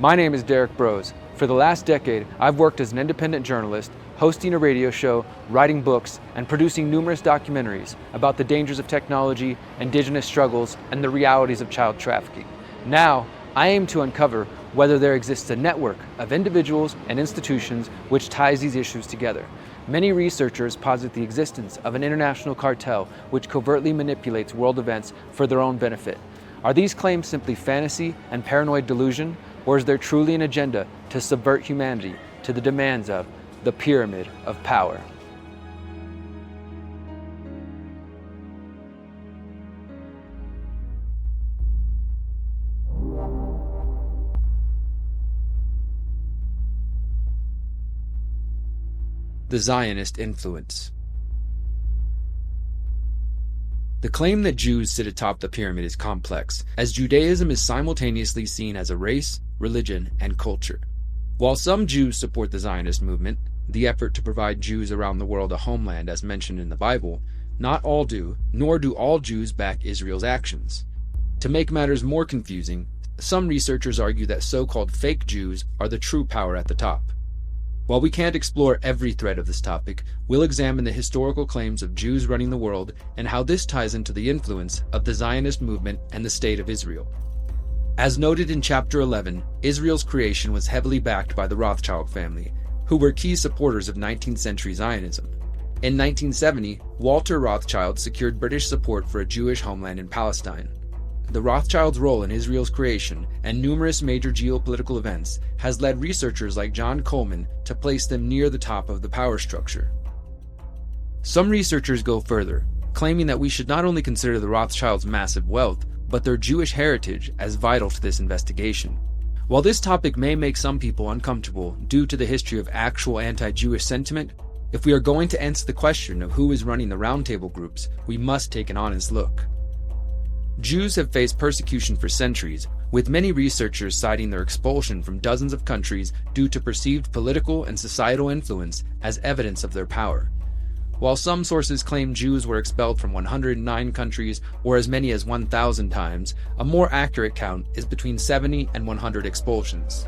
My name is Derrick Broze. For the last decade, I've worked as an independent journalist, hosting a radio show, writing books, and producing numerous documentaries about the dangers of technology, indigenous struggles, and the realities of child trafficking. Now, I aim to uncover whether there exists a network of individuals and institutions which ties these issues together. Many researchers posit the existence of an international cartel which covertly manipulates world events for their own benefit. Are these claims simply fantasy and paranoid delusion, or is there truly an agenda to subvert humanity to the demands of the pyramid of power? The Zionist influence. The claim that Jews sit atop the pyramid is complex, as Judaism is simultaneously seen as a race, religion, and culture. While some Jews support the Zionist movement, the effort to provide Jews around the world a homeland as mentioned in the Bible, not all do, nor do all Jews back Israel's actions. To make matters more confusing, some researchers argue that so-called fake Jews are the true power at the top. While we can't explore every thread of this topic, we'll examine the historical claims of Jews running the world and how this ties into the influence of the Zionist movement and the State of Israel. As noted in Chapter 11, Israel's creation was heavily backed by the Rothschild family, who were key supporters of 19th century Zionism. In 1970, Walter Rothschild secured British support for a Jewish homeland in Palestine. The Rothschilds' role in Israel's creation and numerous major geopolitical events has led researchers like John Coleman to place them near the top of the power structure. Some researchers go further, claiming that we should not only consider the Rothschilds' massive wealth, but their Jewish heritage as vital to this investigation. While this topic may make some people uncomfortable due to the history of actual anti-Jewish sentiment, if we are going to answer the question of who is running the roundtable groups, we must take an honest look. Jews have faced persecution for centuries, with many researchers citing their expulsion from dozens of countries due to perceived political and societal influence as evidence of their power. While some sources claim Jews were expelled from 109 countries or as many as 1,000 times, a more accurate count is between 70 and 100 expulsions.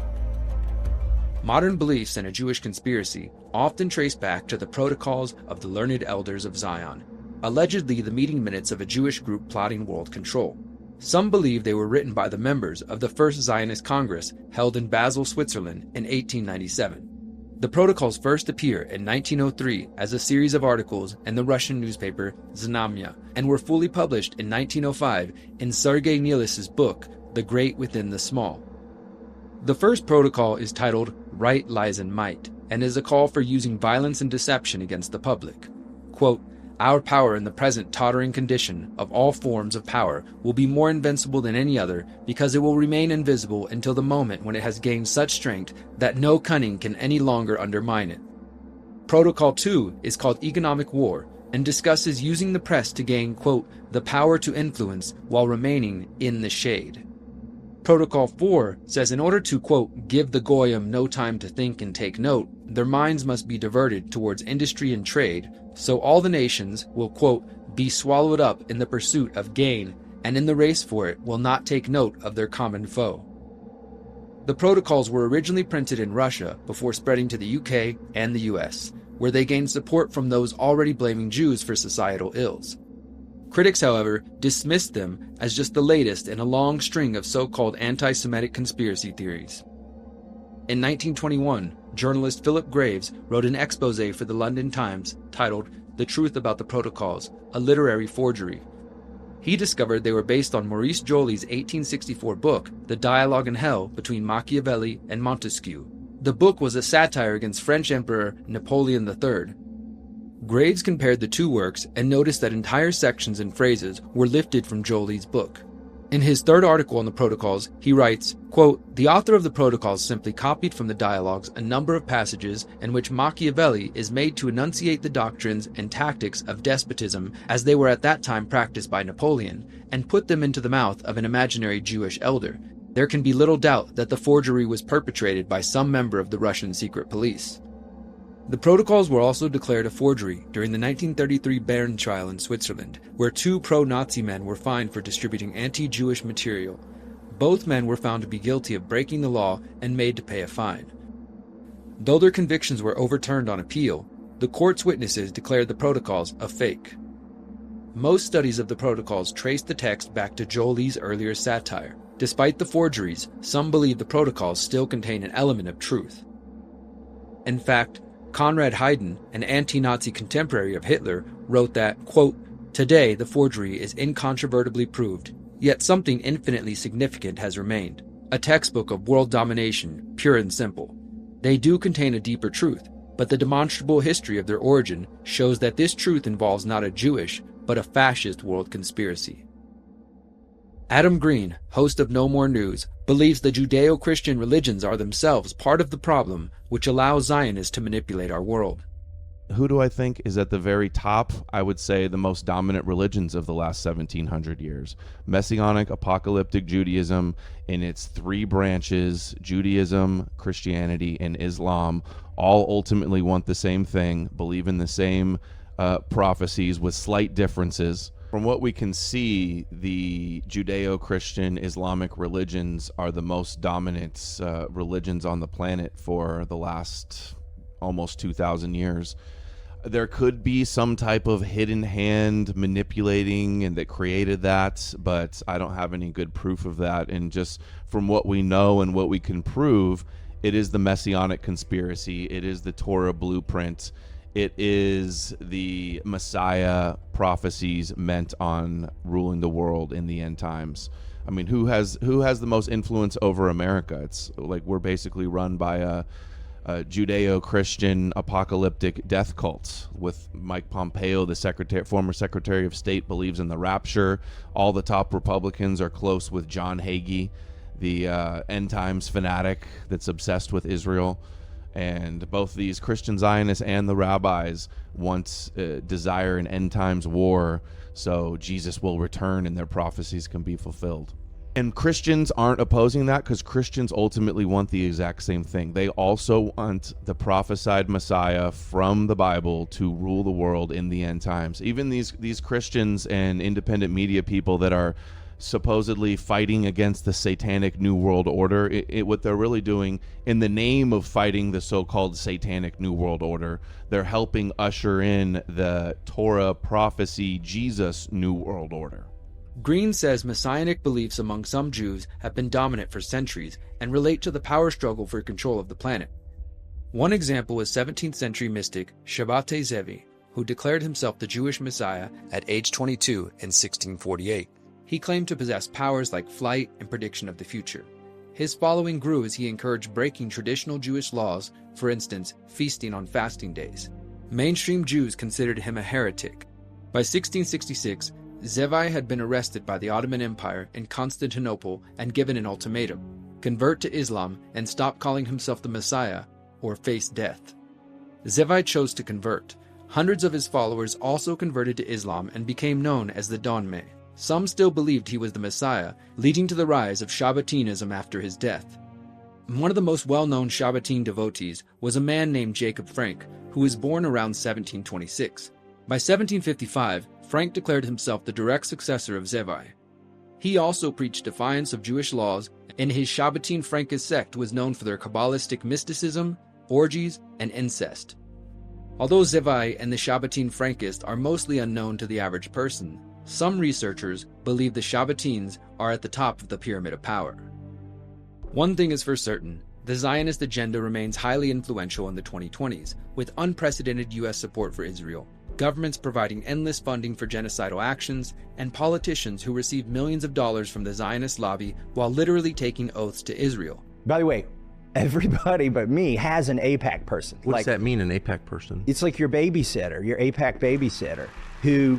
Modern beliefs in a Jewish conspiracy often trace back to the protocols of the learned elders of Zion, allegedly the meeting minutes of a Jewish group plotting world control. Some believe they were written by the members of the First Zionist Congress held in Basel, Switzerland in 1897. The protocols first appear in 1903 as a series of articles in the Russian newspaper Znamya and were fully published in 1905 in Sergei Nilis's book, The Great Within the Small. The first protocol is titled Right Lies in Might and is a call for using violence and deception against the public. Quote, "Our power in the present tottering condition of all forms of power will be more invincible than any other because it will remain invisible until the moment when it has gained such strength that no cunning can any longer undermine it." Protocol 2 is called Economic War and discusses using the press to gain, quote, "the power to influence while remaining in the shade." Protocol 4 says in order to, quote, "give the Goyim no time to think and take note, their minds must be diverted towards industry and trade, so all the nations will, quote, "be swallowed up in the pursuit of gain, and in the race for it will not take note of their common foe." The protocols were originally printed in Russia before spreading to the UK and the US, where they gained support from those already blaming Jews for societal ills. Critics, however, dismissed them as just the latest in a long string of so-called anti-Semitic conspiracy theories. In 1921, journalist Philip Graves wrote an exposé for the London Times titled The Truth About the Protocols, a Literary Forgery. He discovered they were based on Maurice Joly's 1864 book, The Dialogue in Hell Between Machiavelli and Montesquieu. The book was a satire against French Emperor Napoleon III. Graves compared the two works and noticed that entire sections and phrases were lifted from Joly's book. In his third article on the protocols, he writes, quote, "The author of the protocols simply copied from the dialogues a number of passages in which Machiavelli is made to enunciate the doctrines and tactics of despotism as they were at that time practiced by Napoleon, and put them into the mouth of an imaginary Jewish elder. There can be little doubt that the forgery was perpetrated by some member of the Russian secret police." The protocols were also declared a forgery during the 1933 Bern trial in Switzerland, where two pro-Nazi men were fined for distributing anti-Jewish material. Both men were found to be guilty of breaking the law and made to pay a fine. Though their convictions were overturned on appeal, the court's witnesses declared the protocols a fake. Most studies of the protocols trace the text back to Joly's earlier satire. Despite the forgeries, some believe the protocols still contain an element of truth. In fact, Conrad Hayden, an anti-Nazi contemporary of Hitler, wrote that, quote, "Today the forgery is incontrovertibly proved, yet something infinitely significant has remained. A textbook of world domination, pure and simple. They do contain a deeper truth, but the demonstrable history of their origin shows that this truth involves not a Jewish, but a fascist world conspiracy." Adam Green, host of No More News, believes the Judeo-Christian religions are themselves part of the problem which allows Zionists to manipulate our world. Who do I think is at the very top? I would say the most dominant religions of the last 1700 years. Messianic apocalyptic Judaism in its three branches, Judaism, Christianity, and Islam, all ultimately want the same thing, believe in the same prophecies with slight differences. From what we can see, the Judeo-Christian Islamic religions are the most dominant religions on the planet for the last almost 2,000 years. There could be some type of hidden hand manipulating and that created that, but I don't have any good proof of that. And just from what we know and what we can prove, it is the Messianic conspiracy. It is the Torah blueprint. It is the Messiah prophecies meant on ruling the world in the end times. I mean, who has the most influence over America? It's like we're basically run by a Judeo-Christian apocalyptic death cult with Mike Pompeo, the former Secretary of State, believes in the rapture. All the top Republicans are close with John Hagee, the end times fanatic that's obsessed with Israel. And both these Christian Zionists and the rabbis desire an end times war so Jesus will return and their prophecies can be fulfilled. And Christians aren't opposing that because Christians ultimately want the exact same thing. They also want the prophesied Messiah from the Bible to rule the world in the end times. Even these Christians and independent media people that are supposedly fighting against the satanic New World Order, what they're really doing in the name of fighting the so-called satanic New World Order, they're helping usher in the Torah prophecy Jesus New World Order. Green says Messianic beliefs among some Jews have been dominant for centuries and relate to the power struggle for control of the planet. One example is 17th century mystic Shabbatai Zevi, who declared himself the Jewish Messiah at age 22 in 1648. He claimed to possess powers like flight and prediction of the future. His following grew as he encouraged breaking traditional Jewish laws, for instance, feasting on fasting days. Mainstream Jews considered him a heretic. By 1666, Zevi had been arrested by the Ottoman Empire in Constantinople and given an ultimatum: convert to Islam and stop calling himself the Messiah or face death. Zevi chose to convert. Hundreds of his followers also converted to Islam and became known as the Donmeh. Some still believed he was the Messiah, leading to the rise of Shabbatinism after his death. One of the most well-known Shabbatine devotees was a man named Jacob Frank, who was born around 1726. By 1755, Frank declared himself the direct successor of Zevi. He also preached defiance of Jewish laws, and his Shabbatine Frankist sect was known for their Kabbalistic mysticism, orgies, and incest. Although Zevi and the Shabbatine Frankists are mostly unknown to the average person, some researchers believe the Shabbatines are at the top of the pyramid of power. One thing is for certain: the Zionist agenda remains highly influential in the 2020s, with unprecedented U.S. support for Israel, governments providing endless funding for genocidal actions, and politicians who receive millions of dollars from the Zionist lobby while literally taking oaths to Israel. By the way, everybody but me has an AIPAC person. What does that mean, an AIPAC person? It's like your babysitter, your AIPAC babysitter, who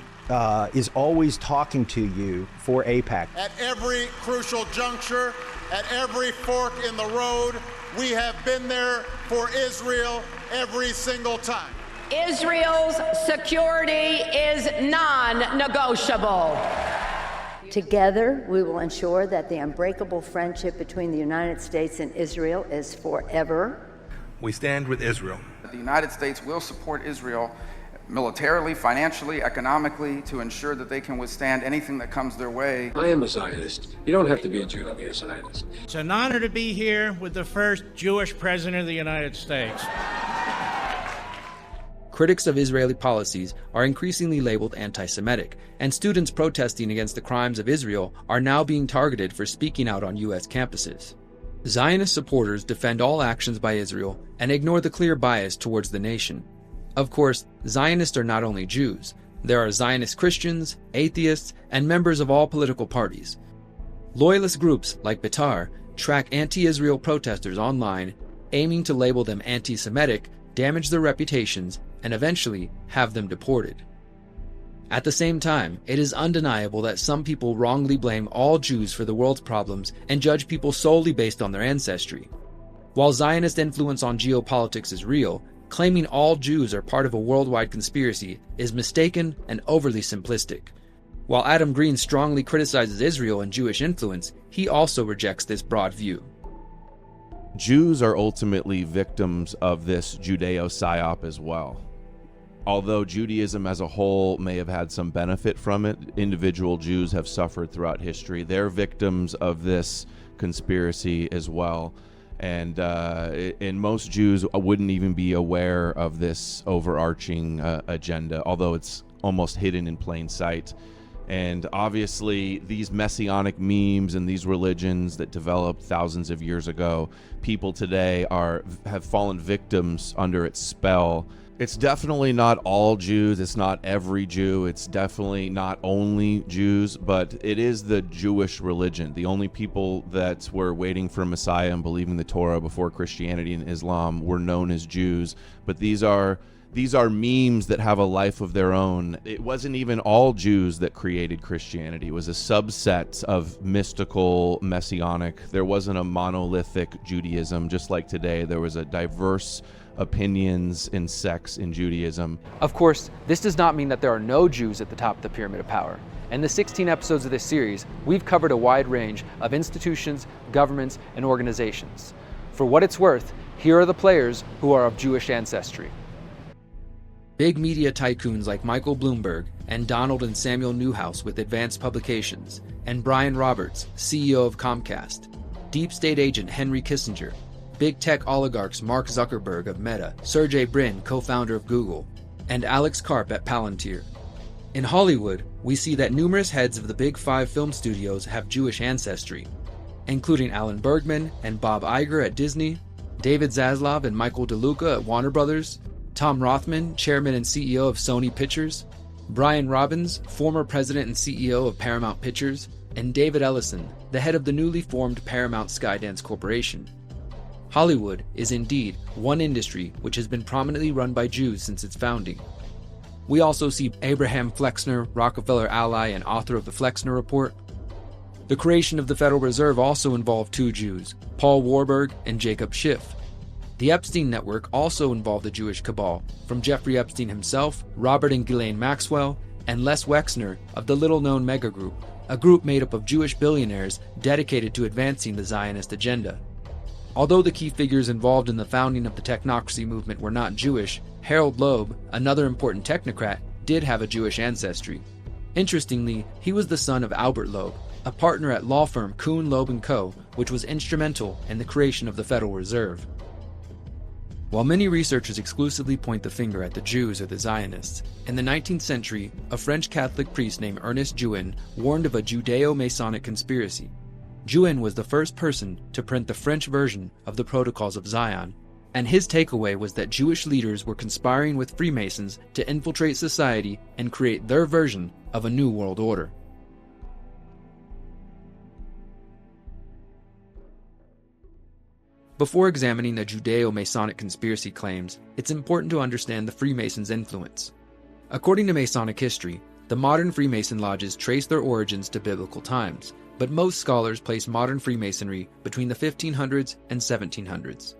is always talking to you for AIPAC. At every crucial juncture, at every fork in the road, we have been there for Israel every single time. Israel's security is non-negotiable. Together, we will ensure that the unbreakable friendship between the United States and Israel is forever. We stand with Israel. The United States will support Israel militarily, financially, economically, to ensure that they can withstand anything that comes their way. I am a Zionist. You don't have to be a Jew to be a Zionist. It's an honor to be here with the first Jewish president of the United States. Critics of Israeli policies are increasingly labeled anti-Semitic, and students protesting against the crimes of Israel are now being targeted for speaking out on U.S. campuses. Zionist supporters defend all actions by Israel and ignore the clear bias towards the nation. Of course, Zionists are not only Jews. There are Zionist Christians, atheists, and members of all political parties. Loyalist groups like Betar track anti-Israel protesters online, aiming to label them anti-Semitic, damage their reputations, and eventually have them deported. At the same time, it is undeniable that some people wrongly blame all Jews for the world's problems and judge people solely based on their ancestry. While Zionist influence on geopolitics is real, claiming all Jews are part of a worldwide conspiracy is mistaken and overly simplistic. While Adam Green strongly criticizes Israel and Jewish influence, he also rejects this broad view. Jews are ultimately victims of this Judeo-psyop as well. Although Judaism as a whole may have had some benefit from it, individual Jews have suffered throughout history. They're victims of this conspiracy as well. And most Jews wouldn't even be aware of this overarching agenda, although it's almost hidden in plain sight. And obviously, these messianic memes and these religions that developed thousands of years ago, people today have fallen victims under its spell. It's definitely not all Jews. It's not every Jew. It's definitely not only Jews, but it is the Jewish religion. The only people that were waiting for a Messiah and believing the Torah before Christianity and Islam were known as Jews. But these are memes that have a life of their own. It wasn't even all Jews that created Christianity. It was a subset of mystical, messianic. There wasn't a monolithic Judaism. Just like today, there was a diverse opinions and sects in Judaism. Of course, this does not mean that there are no Jews at the top of the pyramid of power. In the 16 episodes of this series, we've covered a wide range of institutions, governments, and organizations. For what it's worth, here are the players who are of Jewish ancestry. Big media tycoons like Michael Bloomberg and Donald and Samuel Newhouse with Advanced Publications, and Brian Roberts, CEO of Comcast, deep state agent Henry Kissinger, big tech oligarchs Mark Zuckerberg of Meta, Sergey Brin, co-founder of Google, and Alex Karp at Palantir. In Hollywood, we see that numerous heads of the Big Five film studios have Jewish ancestry, including Alan Bergman and Bob Iger at Disney, David Zaslav and Michael DeLuca at Warner Brothers, Tom Rothman, chairman and CEO of Sony Pictures, Brian Robbins, former president and CEO of Paramount Pictures, and David Ellison, the head of the newly formed Paramount Skydance Corporation. Hollywood is indeed one industry which has been prominently run by Jews since its founding. We also see Abraham Flexner, Rockefeller ally and author of the Flexner Report. The creation of the Federal Reserve also involved two Jews, Paul Warburg and Jacob Schiff. The Epstein network also involved a Jewish cabal, from Jeffrey Epstein himself, Robert and Ghislaine Maxwell, and Les Wexner of the little-known Mega Group, a group made up of Jewish billionaires dedicated to advancing the Zionist agenda. Although the key figures involved in the founding of the technocracy movement were not Jewish, Harold Loeb, another important technocrat, did have a Jewish ancestry. Interestingly, he was the son of Albert Loeb, a partner at law firm Kuhn, Loeb & Co., which was instrumental in the creation of the Federal Reserve. While many researchers exclusively point the finger at the Jews or the Zionists, in the 19th century, a French Catholic priest named Ernest Juin warned of a Judeo-Masonic conspiracy. Juin was the first person to print the French version of the Protocols of Zion, and his takeaway was that Jewish leaders were conspiring with Freemasons to infiltrate society and create their version of a new world order. Before examining the Judeo-Masonic conspiracy claims, it's important to understand the Freemasons' influence. According to Masonic history, the modern Freemason lodges trace their origins to biblical times, but most scholars place modern Freemasonry between the 1500s and 1700s.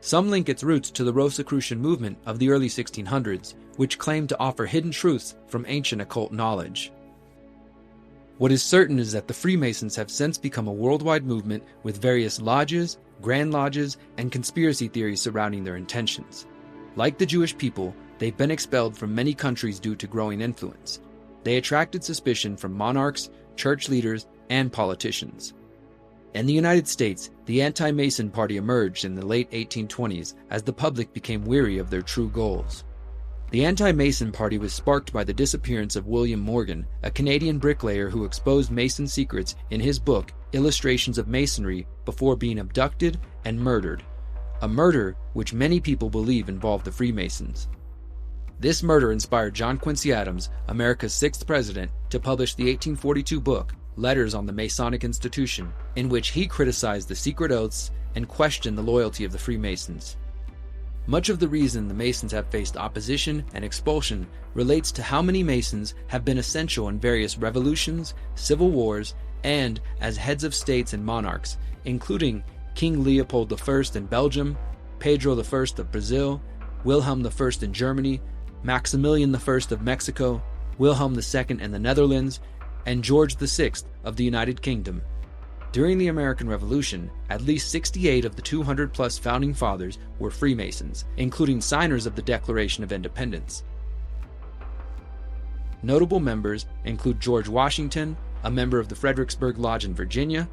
Some link its roots to the Rosicrucian movement of the early 1600s, which claimed to offer hidden truths from ancient occult knowledge. What is certain is that the Freemasons have since become a worldwide movement with various lodges, grand lodges, and conspiracy theories surrounding their intentions. Like the Jewish people, they've been expelled from many countries due to growing influence. They attracted suspicion from monarchs, church leaders, and politicians. In the United States, the anti-Mason party emerged in the late 1820s as the public became weary of their true goals. The anti-Mason party was sparked by the disappearance of William Morgan, a Canadian bricklayer who exposed Mason secrets in his book, Illustrations of Masonry, before being abducted and murdered. A murder which many people believe involved the Freemasons. This murder inspired John Quincy Adams, America's 6th president, to publish the 1842 book, Letters on the Masonic Institution, in which he criticized the secret oaths and questioned the loyalty of the Freemasons. Much of the reason the Masons have faced opposition and expulsion relates to how many Masons have been essential in various revolutions, civil wars, and as heads of states and monarchs, including King Leopold I in Belgium, Pedro I of Brazil, Wilhelm I in Germany, Maximilian I of Mexico, Wilhelm II in the Netherlands, and George VI of the United Kingdom. During the American Revolution, at least 68 of the 200-plus founding fathers were Freemasons, including signers of the Declaration of Independence. Notable members include George Washington, a member of the Fredericksburg Lodge in Virginia,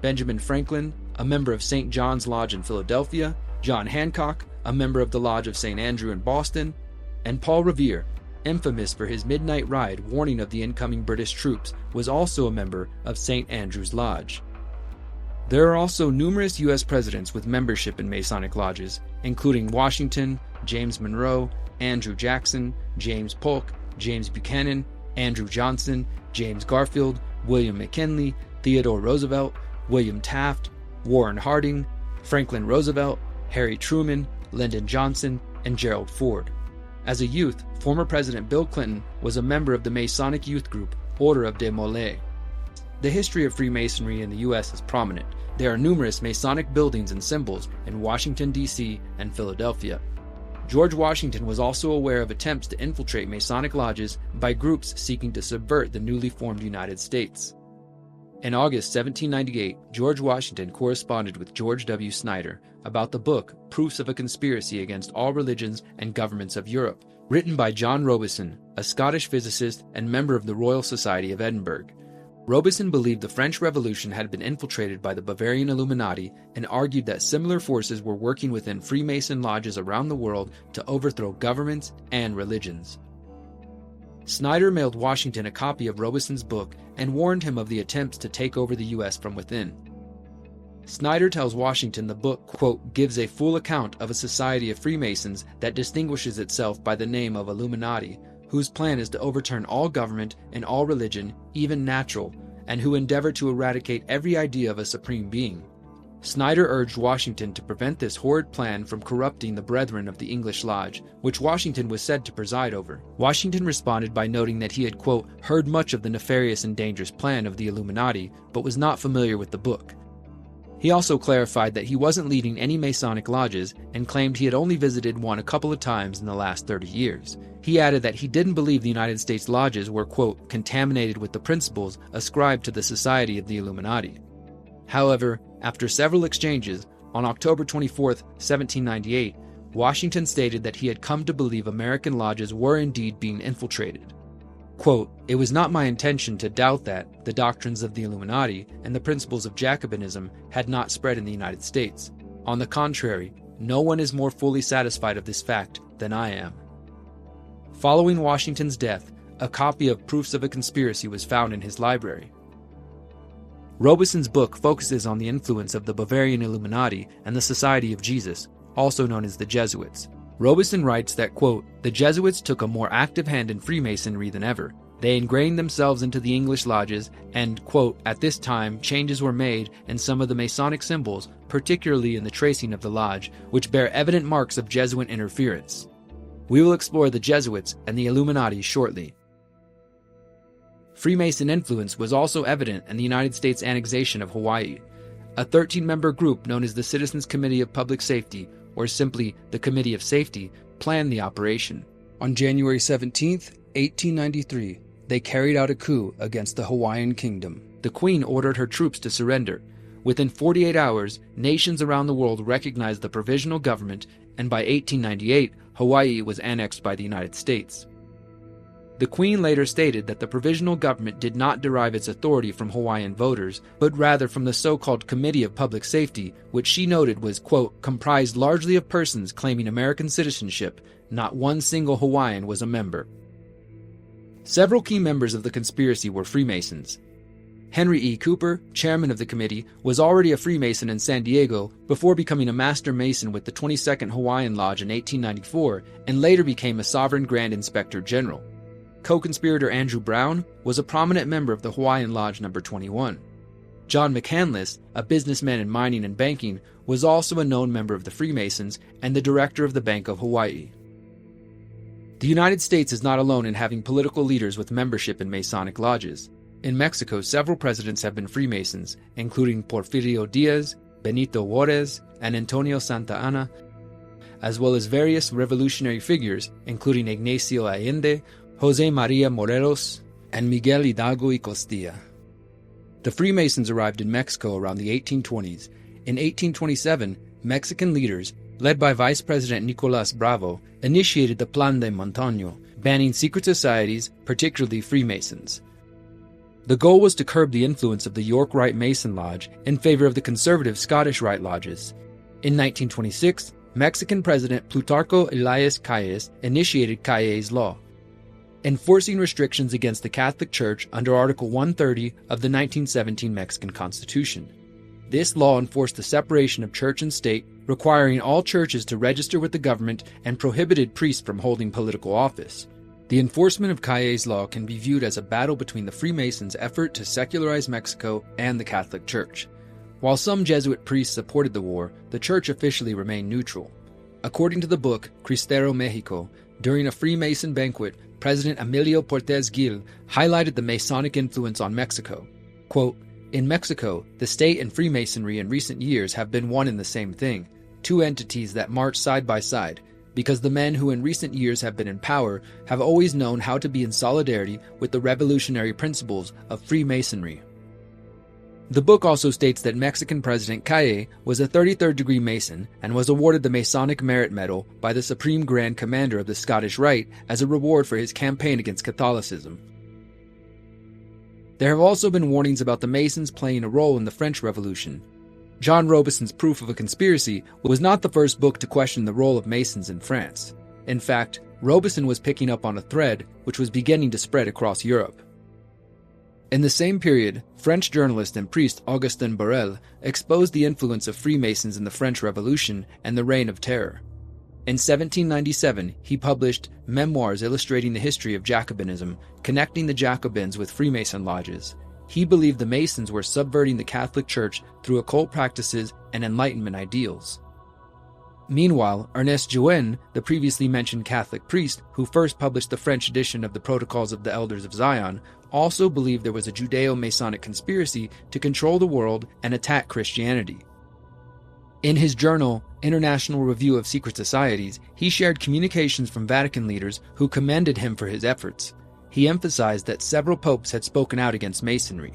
Benjamin Franklin, a member of St. John's Lodge in Philadelphia, John Hancock, a member of the Lodge of St. Andrew in Boston, and Paul Revere, infamous for his midnight ride warning of the incoming British troops, was also a member of St. Andrew's Lodge. There are also numerous U.S. presidents with membership in Masonic lodges, including Washington, James Monroe, Andrew Jackson, James Polk, James Buchanan, Andrew Johnson, James Garfield, William McKinley, Theodore Roosevelt, William Taft, Warren Harding, Franklin Roosevelt, Harry Truman, Lyndon Johnson, and Gerald Ford. As a youth, former President Bill Clinton was a member of the Masonic youth group, Order of Des Moines. The history of Freemasonry in the U.S. is prominent. There are numerous Masonic buildings and symbols in Washington, D.C. and Philadelphia. George Washington was also aware of attempts to infiltrate Masonic lodges by groups seeking to subvert the newly formed United States. In August 1798, George Washington corresponded with George W. Snyder about the book Proofs of a Conspiracy Against All Religions and Governments of Europe, written by John Robison, a Scottish physicist and member of the Royal Society of Edinburgh. Robison believed the French Revolution had been infiltrated by the Bavarian Illuminati and argued that similar forces were working within Freemason lodges around the world to overthrow governments and religions. Snyder mailed Washington a copy of Robison's book and warned him of the attempts to take over the U.S. from within. Snyder tells Washington the book, quote, gives a full account of a society of Freemasons that distinguishes itself by the name of Illuminati, whose plan is to overturn all government and all religion, even natural, and who endeavor to eradicate every idea of a supreme being. Snyder urged Washington to prevent this horrid plan from corrupting the brethren of the English Lodge, which Washington was said to preside over. Washington responded by noting that he had, quote, heard much of the nefarious and dangerous plan of the Illuminati, but was not familiar with the book. He also clarified that he wasn't leading any Masonic lodges and claimed he had only visited one a couple of times in the last 30 years. He added that he didn't believe the United States lodges were, quote, contaminated with the principles ascribed to the Society of the Illuminati. However, after several exchanges, on October 24, 1798, Washington stated that he had come to believe American lodges were indeed being infiltrated. Quote, it was not my intention to doubt that the doctrines of the Illuminati and the principles of Jacobinism had not spread in the United States. On the contrary, no one is more fully satisfied of this fact than I am. Following Washington's death, a copy of Proofs of a Conspiracy was found in his library. Robison's book focuses on the influence of the Bavarian Illuminati and the Society of Jesus, also known as the Jesuits. Robison writes that, quote, the Jesuits took a more active hand in Freemasonry than ever. They ingrained themselves into the English lodges and, quote, at this time changes were made in some of the Masonic symbols, particularly in the tracing of the lodge, which bear evident marks of Jesuit interference. We will explore the Jesuits and the Illuminati shortly. Freemason influence was also evident in the United States annexation of Hawaii. A 13-member group known as the Citizens Committee of Public Safety, or simply the Committee of Safety, planned the operation. On January 17, 1893, they carried out a coup against the Hawaiian Kingdom. The Queen ordered her troops to surrender. Within 48 hours, nations around the world recognized the provisional government, and by 1898, Hawaii was annexed by the United States. The Queen later stated that the provisional government did not derive its authority from Hawaiian voters, but rather from the so-called Committee of Public Safety, which she noted was, quote, comprised largely of persons claiming American citizenship. Not one single Hawaiian was a member. Several key members of the conspiracy were Freemasons. Henry E. Cooper, chairman of the committee, was already a Freemason in San Diego before becoming a Master Mason with the 22nd Hawaiian Lodge in 1894 and later became a Sovereign Grand Inspector General. Co-conspirator Andrew Brown was a prominent member of the Hawaiian Lodge No. 21. John McCandless, a businessman in mining and banking, was also a known member of the Freemasons and the director of the Bank of Hawaii. The United States is not alone in having political leaders with membership in Masonic lodges. In Mexico, several presidents have been Freemasons, including Porfirio Diaz, Benito Juarez, and Antonio Santa Anna, as well as various revolutionary figures, including Ignacio Allende, José María Morelos, and Miguel Hidalgo y Costilla. The Freemasons arrived in Mexico around the 1820s. In 1827, Mexican leaders, led by Vice President Nicolás Bravo, initiated the Plan de Montaño, banning secret societies, particularly Freemasons. The goal was to curb the influence of the York Rite Mason Lodge in favor of the conservative Scottish Rite Lodges. In 1926, Mexican President Plutarco Elias Calles initiated Calles' Law, enforcing restrictions against the Catholic Church under Article 130 of the 1917 Mexican Constitution. This law enforced the separation of church and state, requiring all churches to register with the government and prohibited priests from holding political office. The enforcement of Calles' Law can be viewed as a battle between the Freemasons' effort to secularize Mexico and the Catholic Church. While some Jesuit priests supported the war, the Church officially remained neutral. According to the book Cristero Mexico, during a Freemason banquet, President Emilio Portes Gil highlighted the Masonic influence on Mexico. Quote, "In Mexico, the state and Freemasonry in recent years have been one and the same thing, two entities that march side by side, because the men who in recent years have been in power have always known how to be in solidarity with the revolutionary principles of Freemasonry." The book also states that Mexican President Calles was a 33rd degree Mason and was awarded the Masonic Merit Medal by the Supreme Grand Commander of the Scottish Rite as a reward for his campaign against Catholicism. There have also been warnings about the Masons playing a role in the French Revolution. John Robison's Proof of a Conspiracy was not the first book to question the role of Masons in France. In fact, Robison was picking up on a thread which was beginning to spread across Europe. In the same period, French journalist and priest Augustin Borel exposed the influence of Freemasons in the French Revolution and the Reign of Terror. In 1797, he published Memoirs illustrating the history of Jacobinism, connecting the Jacobins with Freemason lodges. He believed the Masons were subverting the Catholic Church through occult practices and Enlightenment ideals. Meanwhile, Ernest Jouen, the previously mentioned Catholic priest who first published the French edition of the Protocols of the Elders of Zion, also believed there was a Judeo-Masonic conspiracy to control the world and attack Christianity. In his journal, International Review of Secret Societies, he shared communications from Vatican leaders who commended him for his efforts. He emphasized that several popes had spoken out against Masonry.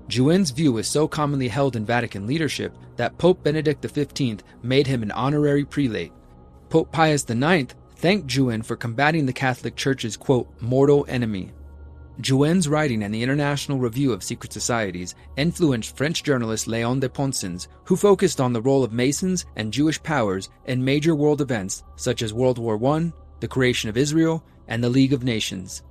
Jouen's view is so commonly held in Vatican leadership that Pope Benedict XV made him an honorary prelate. Pope Pius IX thanked Jouen for combating the Catholic Church's, quote, mortal enemy. Jouen's writing and the International Review of Secret Societies influenced French journalist Léon de Poncins, who focused on the role of Masons and Jewish powers in major world events such as World War I, the creation of Israel, and the League of Nations.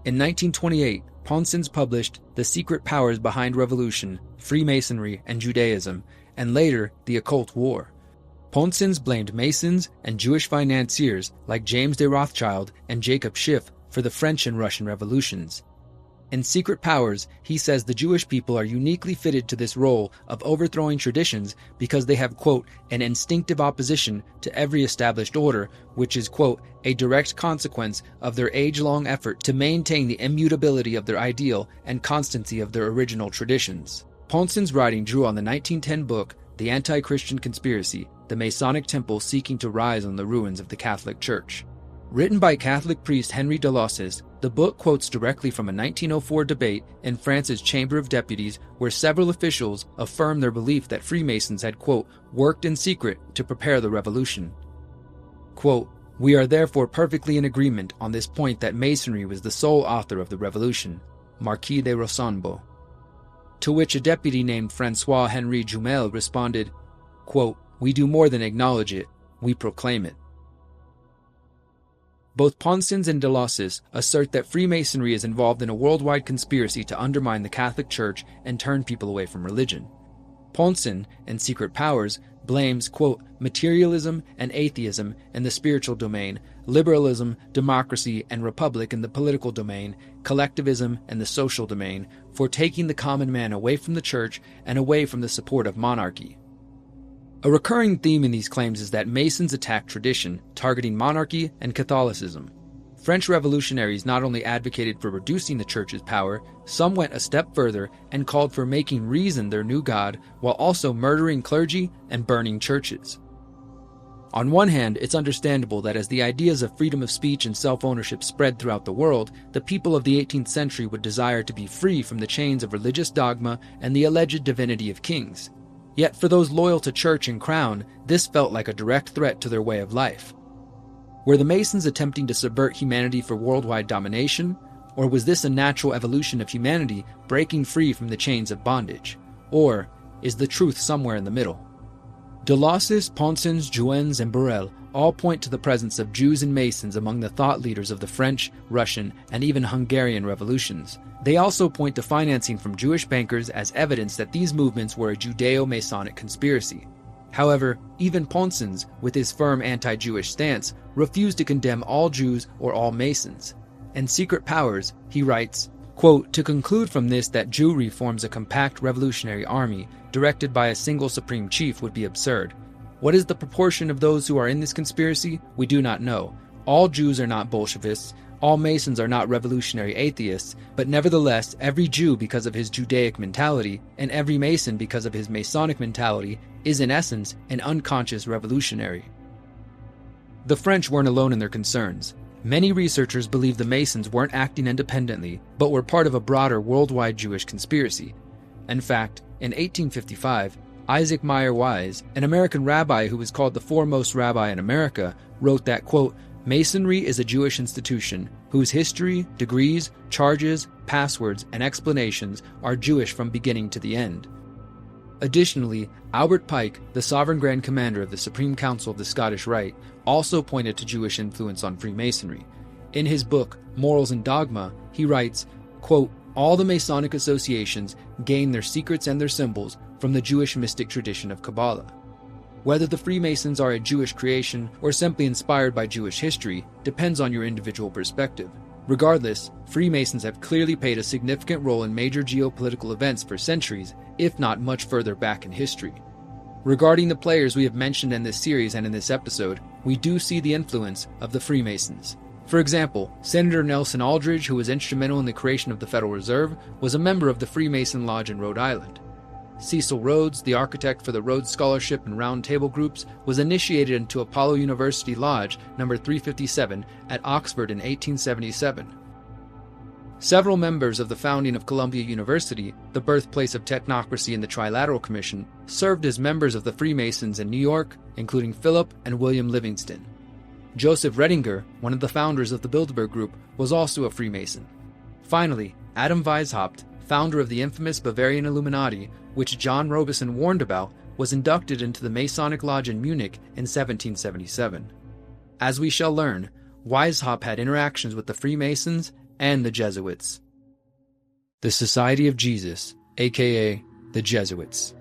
In 1928, Poncins published The Secret Powers Behind Revolution, Freemasonry, and Judaism, and later The Occult War. Poncins blamed Masons and Jewish financiers like James de Rothschild and Jacob Schiff for the French and Russian revolutions. In Secret Powers, he says the Jewish people are uniquely fitted to this role of overthrowing traditions because they have, quote, an instinctive opposition to every established order, which is, quote, a direct consequence of their age-long effort to maintain the immutability of their ideal and constancy of their original traditions. Poncins' writing drew on the 1910 book, The Anti-Christian Conspiracy, the Masonic Temple Seeking to Rise on the Ruins of the Catholic Church. Written by Catholic priest Henry de Losses, the book quotes directly from a 1904 debate in France's Chamber of Deputies where several officials affirmed their belief that Freemasons had, quote, worked in secret to prepare the revolution. Quote, We are therefore perfectly in agreement on this point that Masonry was the sole author of the revolution, Marquis de Rochambeau. To which a deputy named François-Henri Jumel responded, quote, "We do more than acknowledge it, we proclaim it." Both Ponsens and Delosses assert that Freemasonry is involved in a worldwide conspiracy to undermine the Catholic Church and turn people away from religion. Ponsen, in Secret Powers, blames, quote, "materialism and atheism in the spiritual domain, liberalism, democracy, and republic in the political domain, collectivism in the social domain, for taking the common man away from the church and away from the support of monarchy." A recurring theme in these claims is that Masons attack tradition, targeting monarchy and Catholicism. French revolutionaries not only advocated for reducing the church's power, some went a step further and called for making reason their new god, while also murdering clergy and burning churches. On one hand, it's understandable that as the ideas of freedom of speech and self-ownership spread throughout the world, the people of the 18th century would desire to be free from the chains of religious dogma and the alleged divinity of kings. Yet for those loyal to church and crown, this felt like a direct threat to their way of life. Were the Masons attempting to subvert humanity for worldwide domination? Or was this a natural evolution of humanity breaking free from the chains of bondage? Or is the truth somewhere in the middle? Delosses, Ponsens, Jouens, and Borel all point to the presence of Jews and Masons among the thought leaders of the French, Russian, and even Hungarian revolutions. They also point to financing from Jewish bankers as evidence that these movements were a Judeo-Masonic conspiracy. However, even Ponsens, with his firm anti-Jewish stance, refused to condemn all Jews or all Masons. In Secret Powers, he writes, quote, "To conclude from this that Jewry forms a compact revolutionary army directed by a single supreme chief would be absurd. What is the proportion of those who are in this conspiracy? We do not know. All Jews are not Bolshevists, all Masons are not revolutionary atheists, but nevertheless every Jew because of his Judaic mentality, and every Mason because of his Masonic mentality, is in essence an unconscious revolutionary." The French weren't alone in their concerns. Many researchers believe the Masons weren't acting independently, but were part of a broader worldwide Jewish conspiracy. In fact, in 1855, Isaac Meyer Wise, an American rabbi who was called the foremost rabbi in America, wrote that, quote, "Masonry is a Jewish institution whose history, degrees, charges, passwords, and explanations are Jewish from beginning to the end." Additionally, Albert Pike, the Sovereign Grand Commander of the Supreme Council of the Scottish Rite, also pointed to Jewish influence on Freemasonry. In his book, Morals and Dogma, he writes, quote, "All the Masonic associations gain their secrets and their symbols from the Jewish mystic tradition of Kabbalah." Whether the Freemasons are a Jewish creation or simply inspired by Jewish history depends on your individual perspective. Regardless, Freemasons have clearly played a significant role in major geopolitical events for centuries, if not much further back in history. Regarding the players we have mentioned in this series and in this episode, we do see the influence of the Freemasons. For example, Senator Nelson Aldrich, who was instrumental in the creation of the Federal Reserve, was a member of the Freemason Lodge in Rhode Island. Cecil Rhodes, the architect for the Rhodes Scholarship and Round Table Groups, was initiated into Apollo University Lodge number 357 at Oxford in 1877. Several members of the founding of Columbia University, the birthplace of technocracy and the Trilateral Commission, served as members of the Freemasons in New York, including Philip and William Livingston. Joseph Redinger, one of the founders of the Bilderberg Group, was also a Freemason. Finally, Adam Weishaupt, founder of the infamous Bavarian Illuminati, which John Robison warned about, was inducted into the Masonic Lodge in Munich in 1777. As we shall learn, Weishaupt had interactions with the Freemasons and the Jesuits. The Society of Jesus, aka the Jesuits.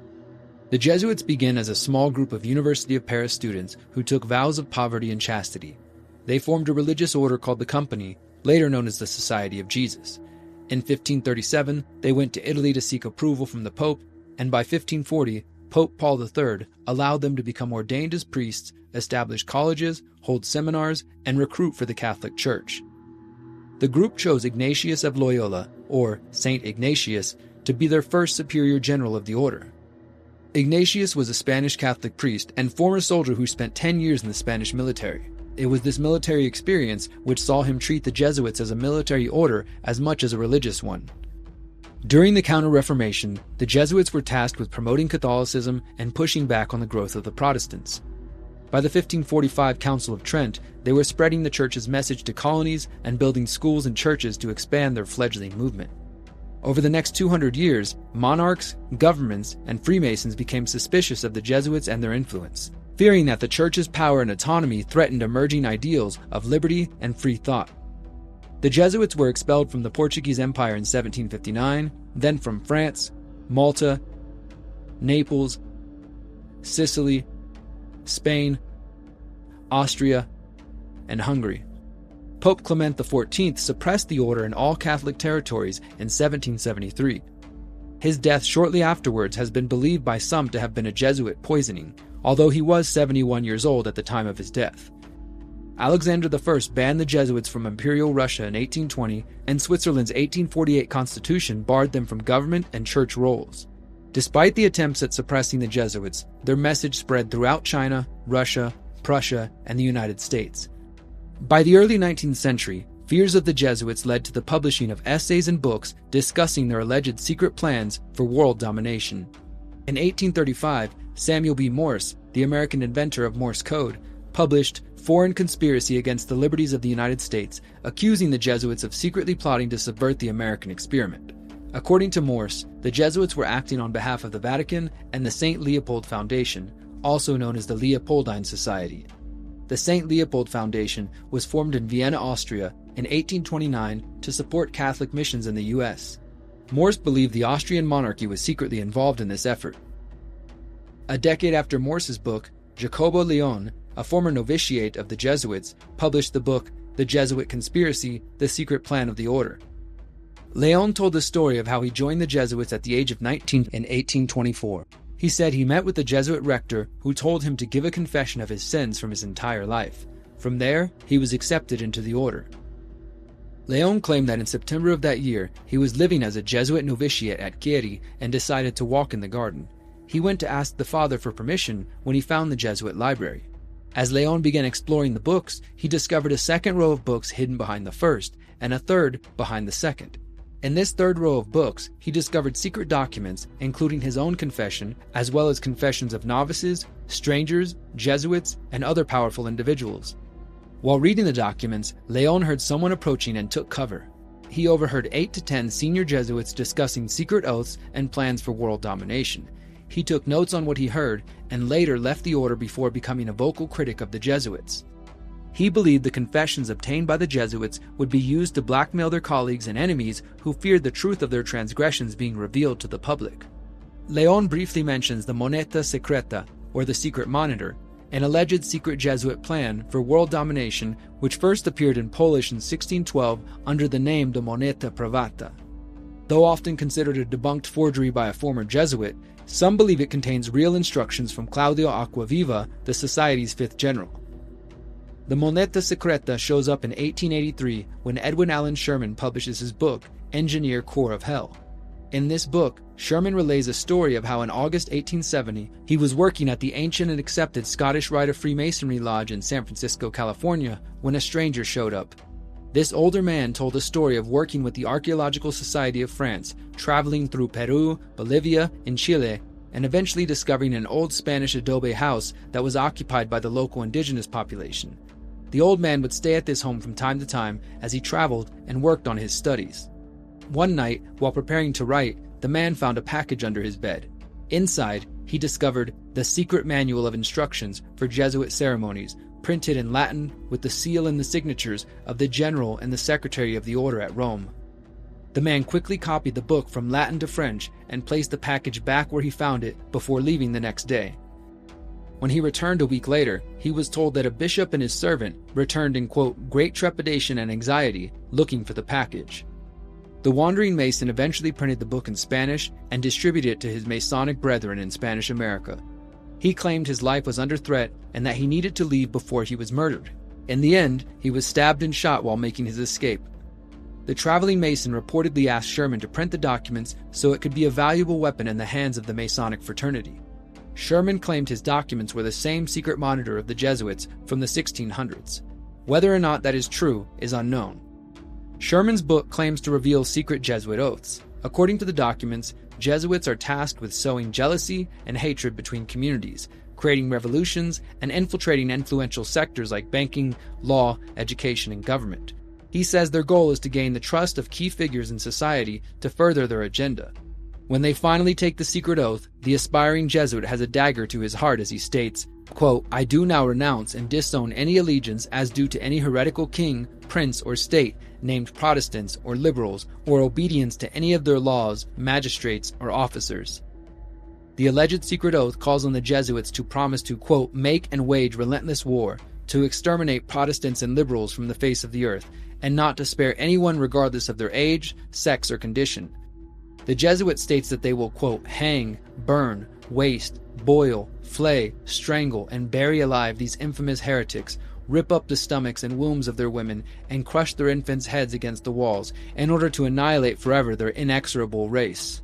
The Jesuits began as a small group of University of Paris students who took vows of poverty and chastity. They formed a religious order called the Company, later known as the Society of Jesus. In 1537, they went to Italy to seek approval from the Pope, and by 1540, Pope Paul III allowed them to become ordained as priests, establish colleges, hold seminars, and recruit for the Catholic Church. The group chose Ignatius of Loyola, or Saint Ignatius, to be their first superior general of the order. Ignatius was a Spanish Catholic priest and former soldier who spent 10 years in the Spanish military. It was this military experience which saw him treat the Jesuits as a military order as much as a religious one. During the Counter-Reformation, the Jesuits were tasked with promoting Catholicism and pushing back on the growth of the Protestants. By the 1545 Council of Trent, they were spreading the church's message to colonies and building schools and churches to expand their fledgling movement. Over the next 200 years, monarchs, governments, and Freemasons became suspicious of the Jesuits and their influence, fearing that the church's power and autonomy threatened emerging ideals of liberty and free thought. The Jesuits were expelled from the Portuguese Empire in 1759, then from France, Malta, Naples, Sicily, Spain, Austria, and Hungary. Pope Clement XIV suppressed the order in all Catholic territories in 1773. His death shortly afterwards has been believed by some to have been a Jesuit poisoning, although he was 71 years old at the time of his death. Alexander I banned the Jesuits from Imperial Russia in 1820, and Switzerland's 1848 constitution barred them from government and church roles. Despite the attempts at suppressing the Jesuits, their message spread throughout China, Russia, Prussia, and the United States. By the early 19th century, fears of the Jesuits led to the publishing of essays and books discussing their alleged secret plans for world domination. In 1835, Samuel B. Morse, the American inventor of Morse code, published Foreign Conspiracy Against the Liberties of the United States, accusing the Jesuits of secretly plotting to subvert the American experiment. According to Morse, the Jesuits were acting on behalf of the Vatican and the St. Leopold Foundation, also known as the Leopoldine Society. The St. Leopold Foundation was formed in Vienna, Austria, in 1829 to support Catholic missions in the U.S. Morse believed the Austrian monarchy was secretly involved in this effort. A decade after Morse's book, Jacobo Leon, a former novitiate of the Jesuits, published the book The Jesuit Conspiracy, The Secret Plan of the Order. Leon told the story of how he joined the Jesuits at the age of 19 in 1824. He said he met with the Jesuit rector who told him to give a confession of his sins from his entire life. From there, he was accepted into the order. Leon claimed that in September of that year, he was living as a Jesuit novitiate at Chieri and decided to walk in the garden. He went to ask the father for permission when he found the Jesuit library. As Leon began exploring the books, he discovered a second row of books hidden behind the first, and a third behind the second. In this third row of books, he discovered secret documents, including his own confession, as well as confessions of novices, strangers, Jesuits, and other powerful individuals. While reading the documents, Leon heard someone approaching and took cover. He overheard 8 to 10 senior Jesuits discussing secret oaths and plans for world domination. He took notes on what he heard and later left the order before becoming a vocal critic of the Jesuits. He believed the confessions obtained by the Jesuits would be used to blackmail their colleagues and enemies who feared the truth of their transgressions being revealed to the public. Leon briefly mentions the moneta secreta, or the secret monitor, an alleged secret Jesuit plan for world domination which first appeared in Polish in 1612 under the name de moneta privata. Though often considered a debunked forgery by a former Jesuit, some believe it contains real instructions from Claudio Acquaviva, the Society's 5th general. The Moneta Secreta shows up in 1883 when Edwin Allen Sherman publishes his book, Engineer Corps of Hell. In this book, Sherman relays a story of how in August 1870 he was working at the ancient and accepted Scottish Rite of Freemasonry Lodge in San Francisco, California, when a stranger showed up. This older man told a story of working with the Archaeological Society of France, traveling through Peru, Bolivia, and Chile, and eventually discovering an old Spanish adobe house that was occupied by the local indigenous population. The old man would stay at this home from time to time as he traveled and worked on his studies. One night, while preparing to write, the man found a package under his bed. Inside, he discovered the secret manual of instructions for Jesuit ceremonies, printed in Latin with the seal and the signatures of the general and the secretary of the order at Rome. The man quickly copied the book from Latin to French and placed the package back where he found it before leaving the next day. When he returned a week later, he was told that a bishop and his servant returned in, quote, great trepidation and anxiety, looking for the package. The wandering Mason eventually printed the book in Spanish and distributed it to his Masonic brethren in Spanish America. He claimed his life was under threat and that he needed to leave before he was murdered. In the end, he was stabbed and shot while making his escape. The traveling Mason reportedly asked Sherman to print the documents so it could be a valuable weapon in the hands of the Masonic fraternity. Sherman claimed his documents were the same secret monitor of the Jesuits from the 1600s. Whether or not that is true is unknown. Sherman's book claims to reveal secret Jesuit oaths. According to the documents, Jesuits are tasked with sowing jealousy and hatred between communities, creating revolutions and infiltrating influential sectors like banking, law, education, and government. He says their goal is to gain the trust of key figures in society to further their agenda. When they finally take the secret oath, the aspiring Jesuit has a dagger to his heart as he states, quote, "I do now renounce and disown any allegiance as due to any heretical king, prince, or state, named Protestants or liberals, or obedience to any of their laws, magistrates, or officers." The alleged secret oath calls on the Jesuits to promise to, quote, "make and wage relentless war, to exterminate Protestants and liberals from the face of the earth, and not to spare anyone regardless of their age, sex, or condition." The Jesuit states that they will, quote, "hang, burn, waste, boil, flay, strangle, and bury alive these infamous heretics, rip up the stomachs and wombs of their women, and crush their infants' heads against the walls, in order to annihilate forever their inexorable race."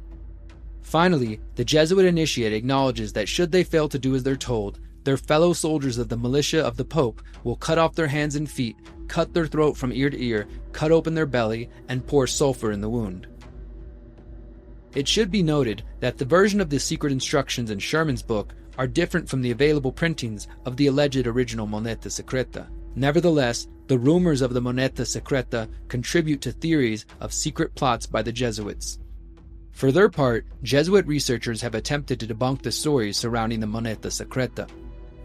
Finally, the Jesuit initiate acknowledges that should they fail to do as they're told, their fellow soldiers of the militia of the Pope will cut off their hands and feet, cut their throat from ear to ear, cut open their belly, and pour sulfur in the wound. It should be noted that the version of the secret instructions in Sherman's book are different from the available printings of the alleged original Moneta Secreta. Nevertheless, the rumors of the Moneta Secreta contribute to theories of secret plots by the Jesuits. For their part, Jesuit researchers have attempted to debunk the stories surrounding the Moneta Secreta.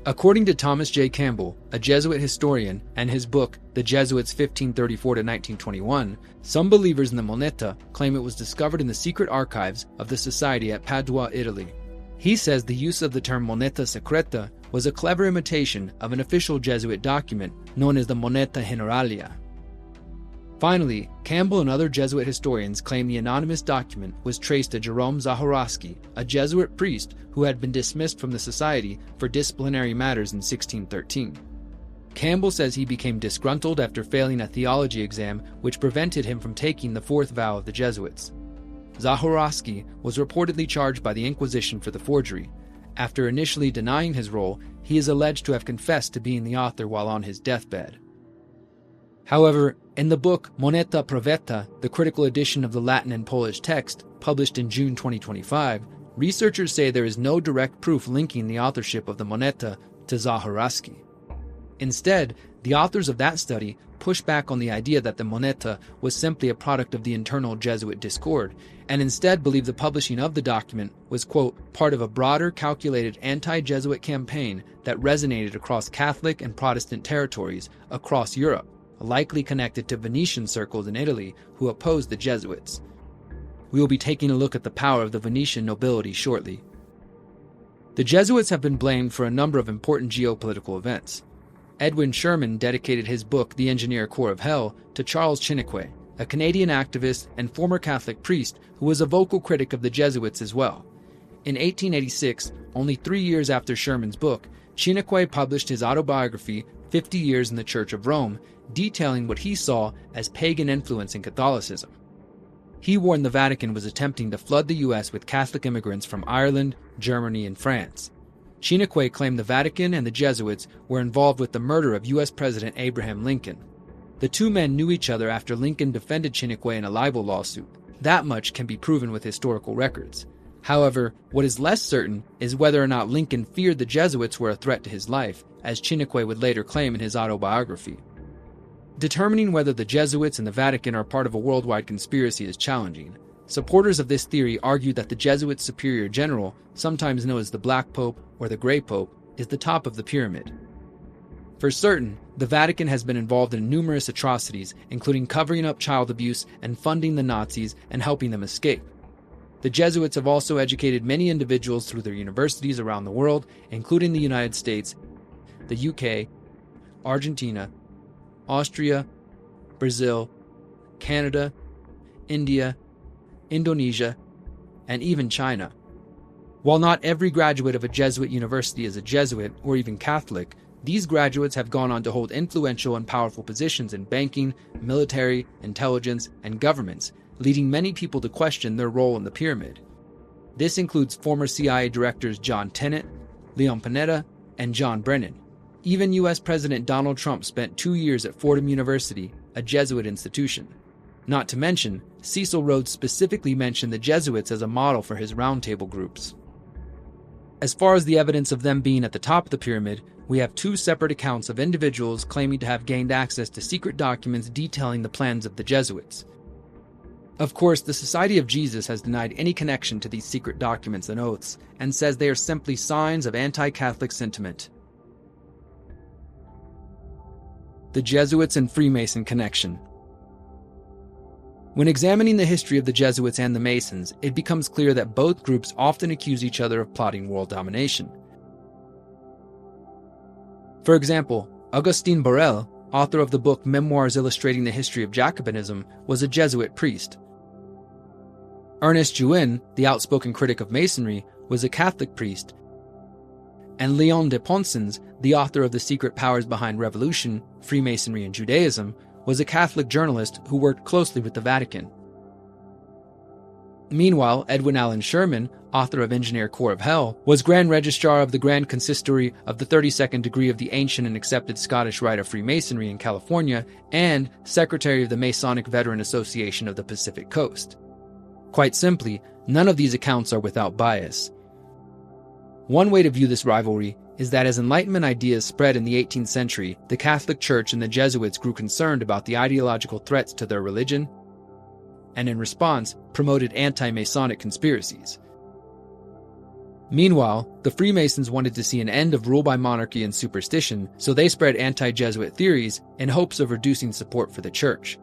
According to Thomas J. Campbell, a Jesuit historian, and his book, The Jesuits 1534 to 1921, some believers in the Moneta claim it was discovered in the secret archives of the Society at Padua, Italy. He says the use of the term Moneta Secreta was a clever imitation of an official Jesuit document known as the Moneta Generalia. Finally, Campbell and other Jesuit historians claim the anonymous document was traced to Jerome Zahorowski, a Jesuit priest who had been dismissed from the society for disciplinary matters in 1613. Campbell says he became disgruntled after failing a theology exam which prevented him from taking the fourth vow of the Jesuits. Zahorowski was reportedly charged by the Inquisition for the forgery. After initially denying his role, he is alleged to have confessed to being the author while on his deathbed. However, in the book Moneta Proveta, the critical edition of the Latin and Polish text, published in June 2025, researchers say there is no direct proof linking the authorship of the Moneta to Zahorowski. Instead, the authors of that study push back on the idea that the Moneta was simply a product of the internal Jesuit discord, and instead believe the publishing of the document was, quote, part of a broader, calculated anti-Jesuit campaign that resonated across Catholic and Protestant territories across Europe, likely connected to Venetian circles in Italy who opposed the Jesuits. We will be taking a look at the power of the Venetian nobility shortly. The Jesuits have been blamed for a number of important geopolitical events. Edwin Sherman dedicated his book The Engineer Corps of Hell to Charles Chiniquy, a Canadian activist and former Catholic priest who was a vocal critic of the Jesuits as well. In 1886, only 3 years after Sherman's book, Chiniquy published his autobiography, 50 Years in the Church of Rome, detailing what he saw as pagan influence in Catholicism. He warned the Vatican was attempting to flood the U.S. with Catholic immigrants from Ireland, Germany, and France. Chiniquy claimed the Vatican and the Jesuits were involved with the murder of U.S. President Abraham Lincoln. The two men knew each other after Lincoln defended Chiniquy in a libel lawsuit. That much can be proven with historical records. However, what is less certain is whether or not Lincoln feared the Jesuits were a threat to his life, as Chiniquy would later claim in his autobiography. Determining whether the Jesuits and the Vatican are part of a worldwide conspiracy is challenging. Supporters of this theory argue that the Jesuit superior general, sometimes known as the Black Pope or the Grey Pope, is the top of the pyramid. For certain, the Vatican has been involved in numerous atrocities, including covering up child abuse and funding the Nazis and helping them escape. The Jesuits have also educated many individuals through their universities around the world, including the United States, the UK, Argentina, Austria, Brazil, Canada, India, Indonesia, and even China. While not every graduate of a Jesuit university is a Jesuit or even Catholic, these graduates have gone on to hold influential and powerful positions in banking, military, intelligence, and governments, leading many people to question their role in the pyramid. This includes former CIA directors John Tenet, Leon Panetta, and John Brennan. Even U.S. President Donald Trump spent 2 years at Fordham University, a Jesuit institution. Not to mention, Cecil Rhodes specifically mentioned the Jesuits as a model for his roundtable groups. As far as the evidence of them being at the top of the pyramid, we have two separate accounts of individuals claiming to have gained access to secret documents detailing the plans of the Jesuits. Of course, the Society of Jesus has denied any connection to these secret documents and oaths, and says they are simply signs of anti-Catholic sentiment. The Jesuits and Freemason connection. When examining the history of the Jesuits and the Masons, it becomes clear that both groups often accuse each other of plotting world domination. For example, Augustin Borel, author of the book Memoirs Illustrating the History of Jacobinism, was a Jesuit priest. Ernest Juin, the outspoken critic of Masonry, was a Catholic priest. And Leon de Ponsens, the author of The Secret Powers Behind Revolution, Freemasonry and Judaism, was a Catholic journalist who worked closely with the Vatican. Meanwhile, Edwin Allen Sherman, author of Engineer Corps of Hell, was Grand Registrar of the Grand Consistory of the 32nd degree of the ancient and accepted Scottish Rite of Freemasonry in California, and Secretary of the Masonic Veteran Association of the Pacific Coast. Quite simply, none of these accounts are without bias. One way to view this rivalry is that as Enlightenment ideas spread in the 18th century, the Catholic Church and the Jesuits grew concerned about the ideological threats to their religion, and in response, promoted anti-Masonic conspiracies. Meanwhile, the Freemasons wanted to see an end of rule by monarchy and superstition, so they spread anti-Jesuit theories in hopes of reducing support for the Church.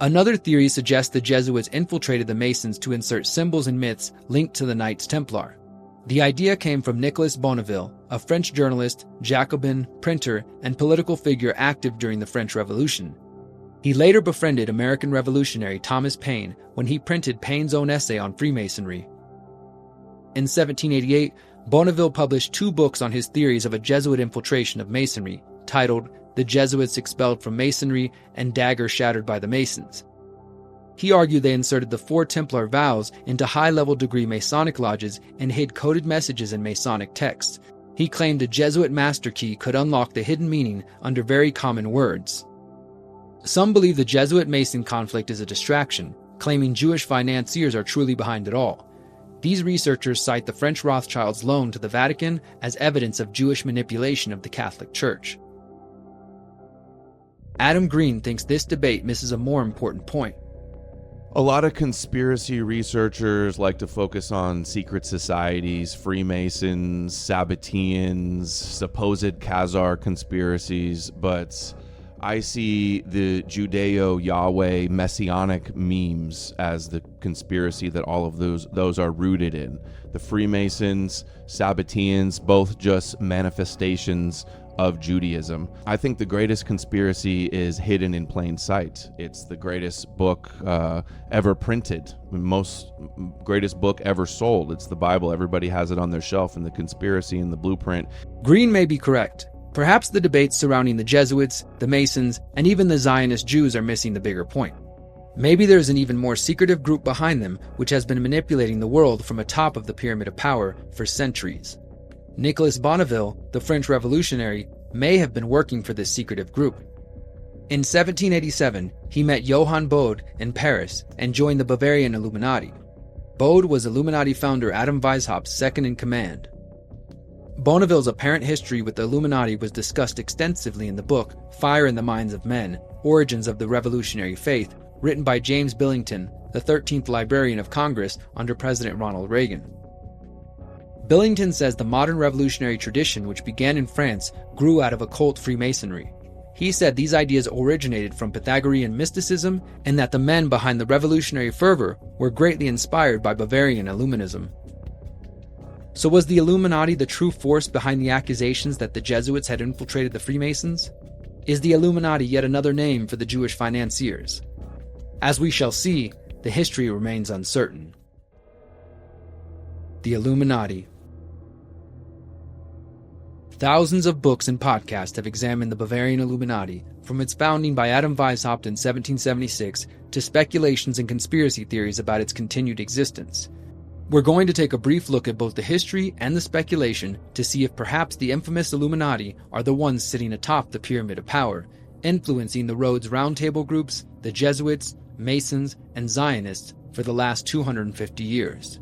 Another theory suggests the Jesuits infiltrated the Masons to insert symbols and myths linked to the Knights Templar. The idea came from Nicolas Bonneville, a French journalist, Jacobin, printer, and political figure active during the French Revolution. He later befriended American revolutionary Thomas Paine when he printed Paine's own essay on Freemasonry. In 1788, Bonneville published 2 books on his theories of a Jesuit infiltration of Masonry, titled The Jesuits Expelled from Masonry and Dagger Shattered by the Masons. He argued they inserted the 4 Templar vows into high-level degree Masonic lodges and hid coded messages in Masonic texts. He claimed a Jesuit master key could unlock the hidden meaning under very common words. Some believe the Jesuit-Mason conflict is a distraction, claiming Jewish financiers are truly behind it all. These researchers cite the French Rothschilds' loan to the Vatican as evidence of Jewish manipulation of the Catholic Church. Adam Green thinks this debate misses a more important point. A lot of conspiracy researchers like to focus on secret societies, Freemasons, Sabbateans, supposed Khazar conspiracies, but I see the Judeo-Yahweh messianic memes as the conspiracy that all of those are rooted in. The Freemasons, Sabbateans, both just manifestations of Judaism. I think the greatest conspiracy is hidden in plain sight. It's the greatest book ever printed, greatest book ever sold. It's the Bible. Everybody has it on their shelf, and the conspiracy and the blueprint. Green may be correct. Perhaps the debates surrounding the Jesuits, the Masons, and even the Zionist Jews are missing the bigger point. Maybe there's an even more secretive group behind them which has been manipulating the world from atop of the pyramid of power for centuries. Nicolas Bonneville, the French revolutionary, may have been working for this secretive group. In 1787, he met Johann Bode in Paris and joined the Bavarian Illuminati. Bode was Illuminati founder Adam Weishaupt's second-in-command. Bonneville's apparent history with the Illuminati was discussed extensively in the book Fire in the Minds of Men, Origins of the Revolutionary Faith, written by James Billington, the 13th Librarian of Congress under President Ronald Reagan. Billington says the modern revolutionary tradition, which began in France, grew out of occult Freemasonry. He said these ideas originated from Pythagorean mysticism and that the men behind the revolutionary fervor were greatly inspired by Bavarian Illuminism. So was the Illuminati the true force behind the accusations that the Jesuits had infiltrated the Freemasons? Is the Illuminati yet another name for the Jewish financiers? As we shall see, the history remains uncertain. The Illuminati. Thousands of books and podcasts have examined the Bavarian Illuminati, from its founding by Adam Weishaupt in 1776 to speculations and conspiracy theories about its continued existence. We're going to take a brief look at both the history and the speculation to see if perhaps the infamous Illuminati are the ones sitting atop the pyramid of power, influencing the Rhodes Roundtable groups, the Jesuits, Masons, and Zionists for the last 250 years.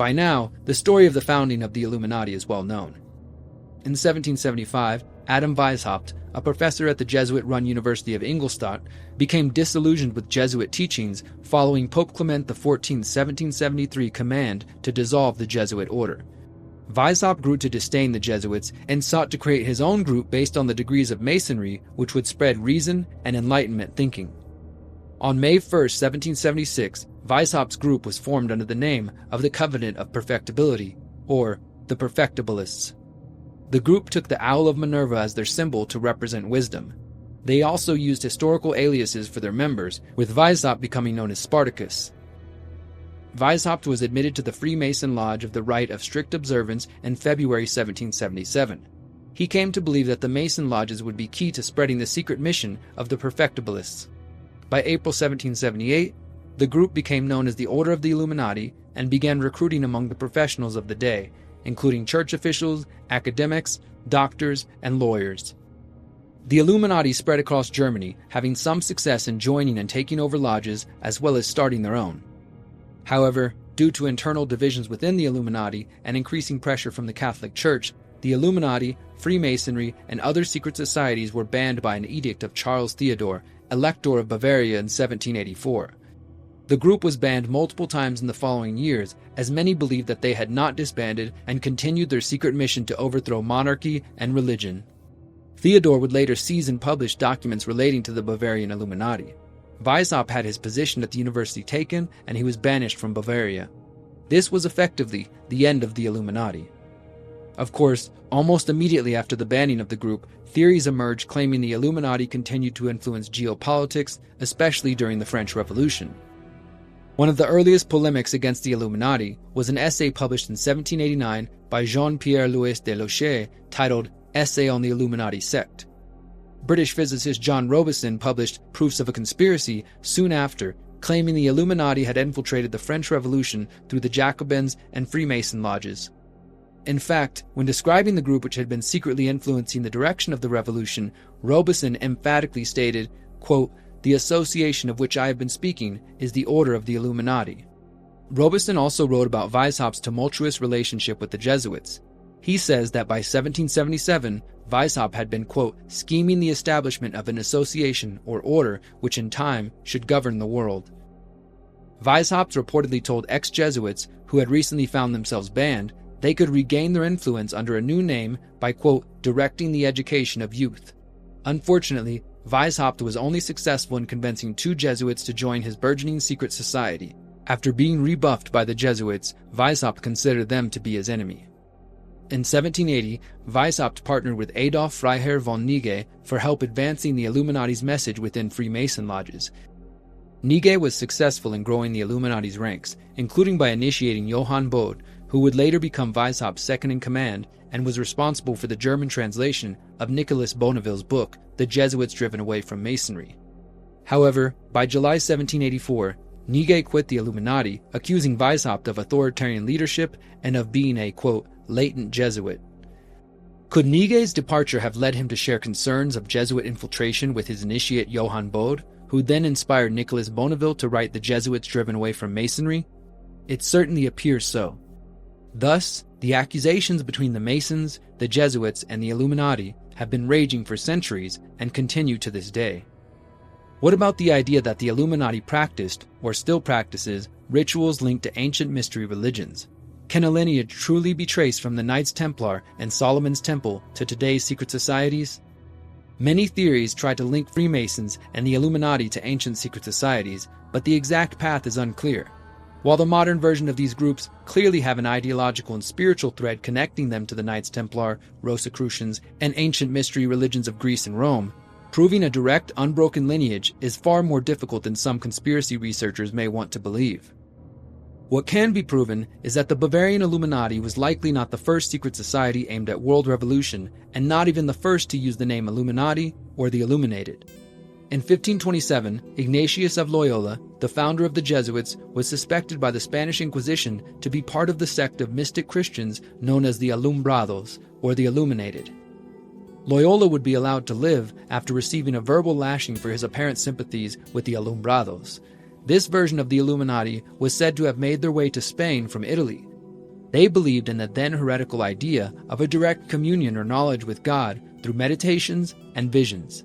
By now, the story of the founding of the Illuminati is well known. In 1775, Adam Weishaupt, a professor at the Jesuit-run University of Ingolstadt, became disillusioned with Jesuit teachings following Pope Clement XIV's 1773 command to dissolve the Jesuit order. Weishaupt grew to disdain the Jesuits and sought to create his own group based on the degrees of Masonry, which would spread reason and Enlightenment thinking. On May 1, 1776, Weishaupt's group was formed under the name of the Covenant of Perfectibility, or the Perfectibilists. The group took the Owl of Minerva as their symbol to represent wisdom. They also used historical aliases for their members, with Weishaupt becoming known as Spartacus. Weishaupt was admitted to the Freemason Lodge of the Rite of Strict Observance in February 1777. He came to believe that the Mason lodges would be key to spreading the secret mission of the Perfectibilists. By April 1778, the group became known as the Order of the Illuminati and began recruiting among the professionals of the day, including church officials, academics, doctors, and lawyers. The Illuminati spread across Germany, having some success in joining and taking over lodges as well as starting their own. However, due to internal divisions within the Illuminati and increasing pressure from the Catholic Church, the Illuminati, Freemasonry, and other secret societies were banned by an edict of Charles Theodore, Elector of Bavaria in 1784. The group was banned multiple times in the following years, as many believed that they had not disbanded and continued their secret mission to overthrow monarchy and religion. Theodore would later seize and publish documents relating to the Bavarian Illuminati. Weishaupt had his position at the university taken, and he was banished from Bavaria. This was effectively the end of the Illuminati. Of course, almost immediately after the banning of the group, theories emerged claiming the Illuminati continued to influence geopolitics, especially during the French Revolution. One of the earliest polemics against the Illuminati was an essay published in 1789 by Jean-Pierre Louis Deloche titled Essay on the Illuminati Sect. British physicist John Robison published Proofs of a Conspiracy soon after, claiming the Illuminati had infiltrated the French Revolution through the Jacobins and Freemason lodges. In fact, when describing the group which had been secretly influencing the direction of the revolution, Robison emphatically stated, quote, "The association of which I have been speaking is the Order of the Illuminati." Robison also wrote about Weishaupt's tumultuous relationship with the Jesuits. He says that by 1777, Weishaupt had been, quote, "scheming the establishment of an association or order which in time should govern the world." Weishaupt reportedly told ex-Jesuits who had recently found themselves banned they could regain their influence under a new name by, quote, "directing the education of youth." Unfortunately, Weishaupt was only successful in convincing 2 Jesuits to join his burgeoning secret society. After being rebuffed by the Jesuits, Weishaupt considered them to be his enemy. In 1780, Weishaupt partnered with Adolf Freiherr von Nigge for help advancing the Illuminati's message within Freemason lodges. Nigge was successful in growing the Illuminati's ranks, including by initiating Johann Bode, who would later become Weishaupt's second-in-command and was responsible for the German translation of Nicolas Bonneville's book, The Jesuits Driven Away from Masonry. However, by July 1784, Nigge quit the Illuminati, accusing Weishaupt of authoritarian leadership and of being a, quote, latent Jesuit. Could Nigge's departure have led him to share concerns of Jesuit infiltration with his initiate Johann Bode, who then inspired Nicolas Bonneville to write The Jesuits Driven Away from Masonry? It certainly appears so. Thus, the accusations between the Masons, the Jesuits, and the Illuminati have been raging for centuries and continue to this day. What about the idea that the Illuminati practiced, or still practices, rituals linked to ancient mystery religions? Can a lineage truly be traced from the Knights Templar and Solomon's Temple to today's secret societies? Many theories try to link Freemasons and the Illuminati to ancient secret societies, but the exact path is unclear. While the modern version of these groups clearly have an ideological and spiritual thread connecting them to the Knights Templar, Rosicrucians, and ancient mystery religions of Greece and Rome, proving a direct, unbroken lineage is far more difficult than some conspiracy researchers may want to believe. What can be proven is that the Bavarian Illuminati was likely not the first secret society aimed at world revolution, and not even the first to use the name Illuminati or the Illuminated. In 1527, Ignatius of Loyola, the founder of the Jesuits, was suspected by the Spanish Inquisition to be part of the sect of mystic Christians known as the Alumbrados, or the Illuminated. Loyola would be allowed to live after receiving a verbal lashing for his apparent sympathies with the Alumbrados. This version of the Illuminati was said to have made their way to Spain from Italy. They believed in the then heretical idea of a direct communion or knowledge with God through meditations and visions.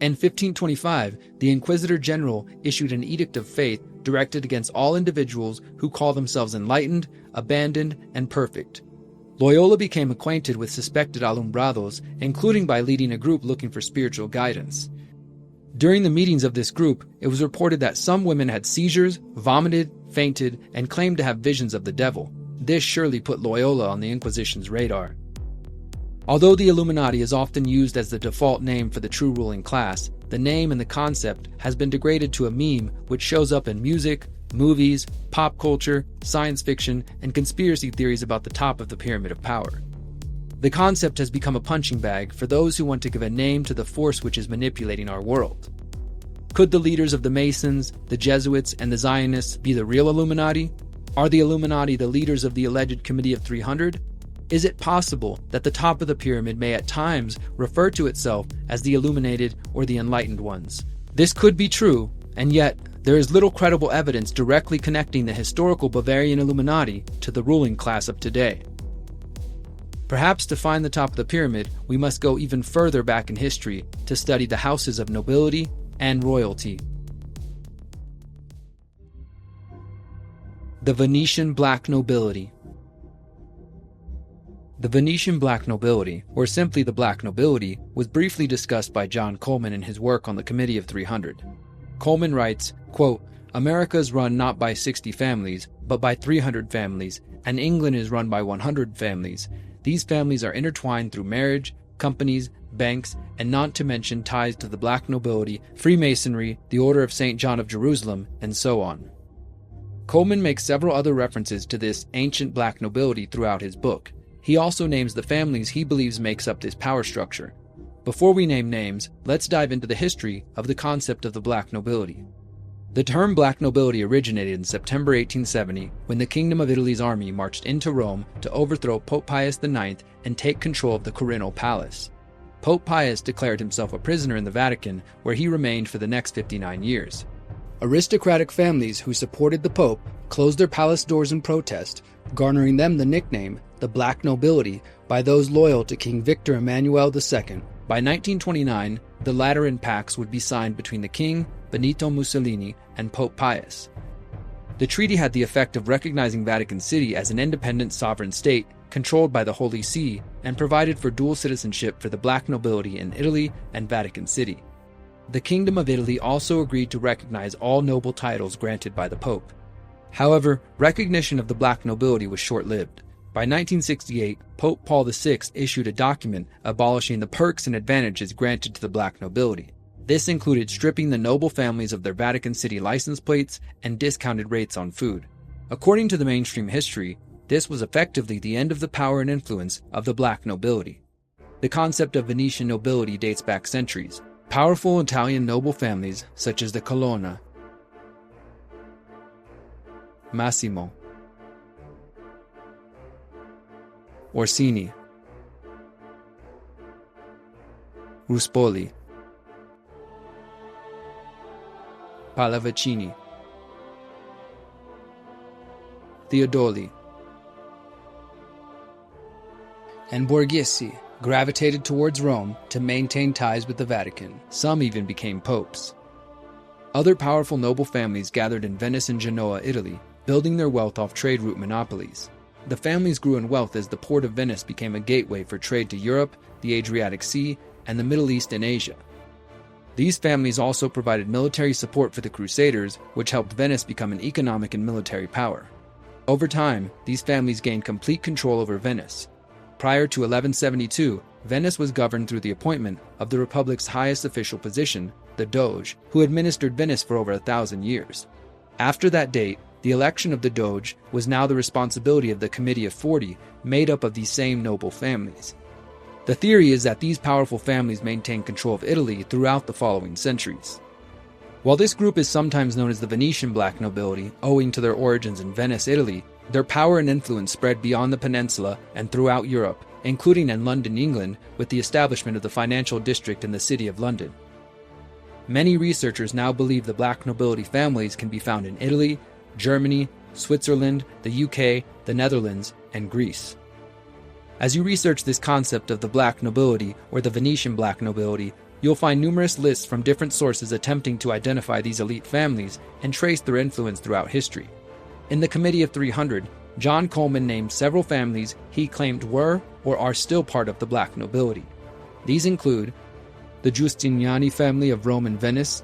In 1525, the Inquisitor General issued an edict of faith directed against all individuals who call themselves enlightened, abandoned, and perfect. Loyola became acquainted with suspected alumbrados, including by leading a group looking for spiritual guidance. During the meetings of this group, it was reported that some women had seizures, vomited, fainted, and claimed to have visions of the devil. This surely put Loyola on the Inquisition's radar. Although the Illuminati is often used as the default name for the true ruling class, the name and the concept has been degraded to a meme which shows up in music, movies, pop culture, science fiction, and conspiracy theories about the top of the pyramid of power. The concept has become a punching bag for those who want to give a name to the force which is manipulating our world. Could the leaders of the Masons, the Jesuits, and the Zionists be the real Illuminati? Are the Illuminati the leaders of the alleged Committee of 300? Is it possible that the top of the pyramid may at times refer to itself as the illuminated or the enlightened ones? This could be true, and yet there is little credible evidence directly connecting the historical Bavarian Illuminati to the ruling class of today. Perhaps to find the top of the pyramid, we must go even further back in history to study the houses of nobility and royalty. The Venetian Black Nobility. The Venetian Black Nobility, or simply the Black Nobility, was briefly discussed by John Coleman in his work on the Committee of 300. Coleman writes, quote, "America is run not by 60 families, but by 300 families, and England is run by 100 families. These families are intertwined through marriage, companies, banks, and not to mention ties to the Black Nobility, Freemasonry, the Order of St. John of Jerusalem, and so on." Coleman makes several other references to this ancient Black Nobility throughout his book. He also names the families he believes makes up this power structure. Before we name names, let's dive into the history of the concept of the Black Nobility. The term Black Nobility originated in September 1870 when the Kingdom of Italy's army marched into Rome to overthrow Pope Pius IX and take control of the Quirinal Palace. Pope Pius declared himself a prisoner in the Vatican, where he remained for the next 59 years. Aristocratic families who supported the Pope closed their palace doors in protest, garnering them the nickname the Black Nobility by those loyal to King Victor Emmanuel II. By 1929, the Lateran Pacts would be signed between the King, Benito Mussolini, and Pope Pius. The treaty had the effect of recognizing Vatican City as an independent sovereign state controlled by the Holy See and provided for dual citizenship for the Black Nobility in Italy and Vatican City. The Kingdom of Italy also agreed to recognize all noble titles granted by the Pope. However, recognition of the Black Nobility was short-lived. By 1968, Pope Paul VI issued a document abolishing the perks and advantages granted to the Black Nobility. This included stripping the noble families of their Vatican City license plates and discounted rates on food. According to the mainstream history, this was effectively the end of the power and influence of the Black Nobility. The concept of Venetian nobility dates back centuries. Powerful Italian noble families such as the Colonna, Massimo, Orsini, Ruspoli, Pallavicini, Theodoli, and Borghese gravitated towards Rome to maintain ties with the Vatican. Some even became popes. Other powerful noble families gathered in Venice and Genoa, Italy, building their wealth off trade route monopolies. The families grew in wealth as the port of Venice became a gateway for trade to Europe, the Adriatic Sea, and the Middle East and Asia. These families also provided military support for the Crusaders, which helped Venice become an economic and military power. Over time, these families gained complete control over Venice. Prior to 1172, Venice was governed through the appointment of the Republic's highest official position, the Doge, who administered Venice for over 1,000 years. After that date, the election of the Doge was now the responsibility of the Committee of 40, made up of these same noble families. The theory is that these powerful families maintained control of Italy throughout the following centuries. While this group is sometimes known as the Venetian Black Nobility, owing to their origins in Venice, Italy, their power and influence spread beyond the peninsula and throughout Europe, including in London, England, with the establishment of the financial district in the city of London. Many researchers now believe the Black Nobility families can be found in Italy, Germany, Switzerland, the UK, the Netherlands, and Greece. As you research this concept of the black nobility or the Venetian black nobility, you'll find numerous lists from different sources attempting to identify these elite families and trace their influence throughout history. In the Committee of 300, John Coleman named several families he claimed were or are still part of the black nobility. These include the Giustiniani family of Rome and Venice,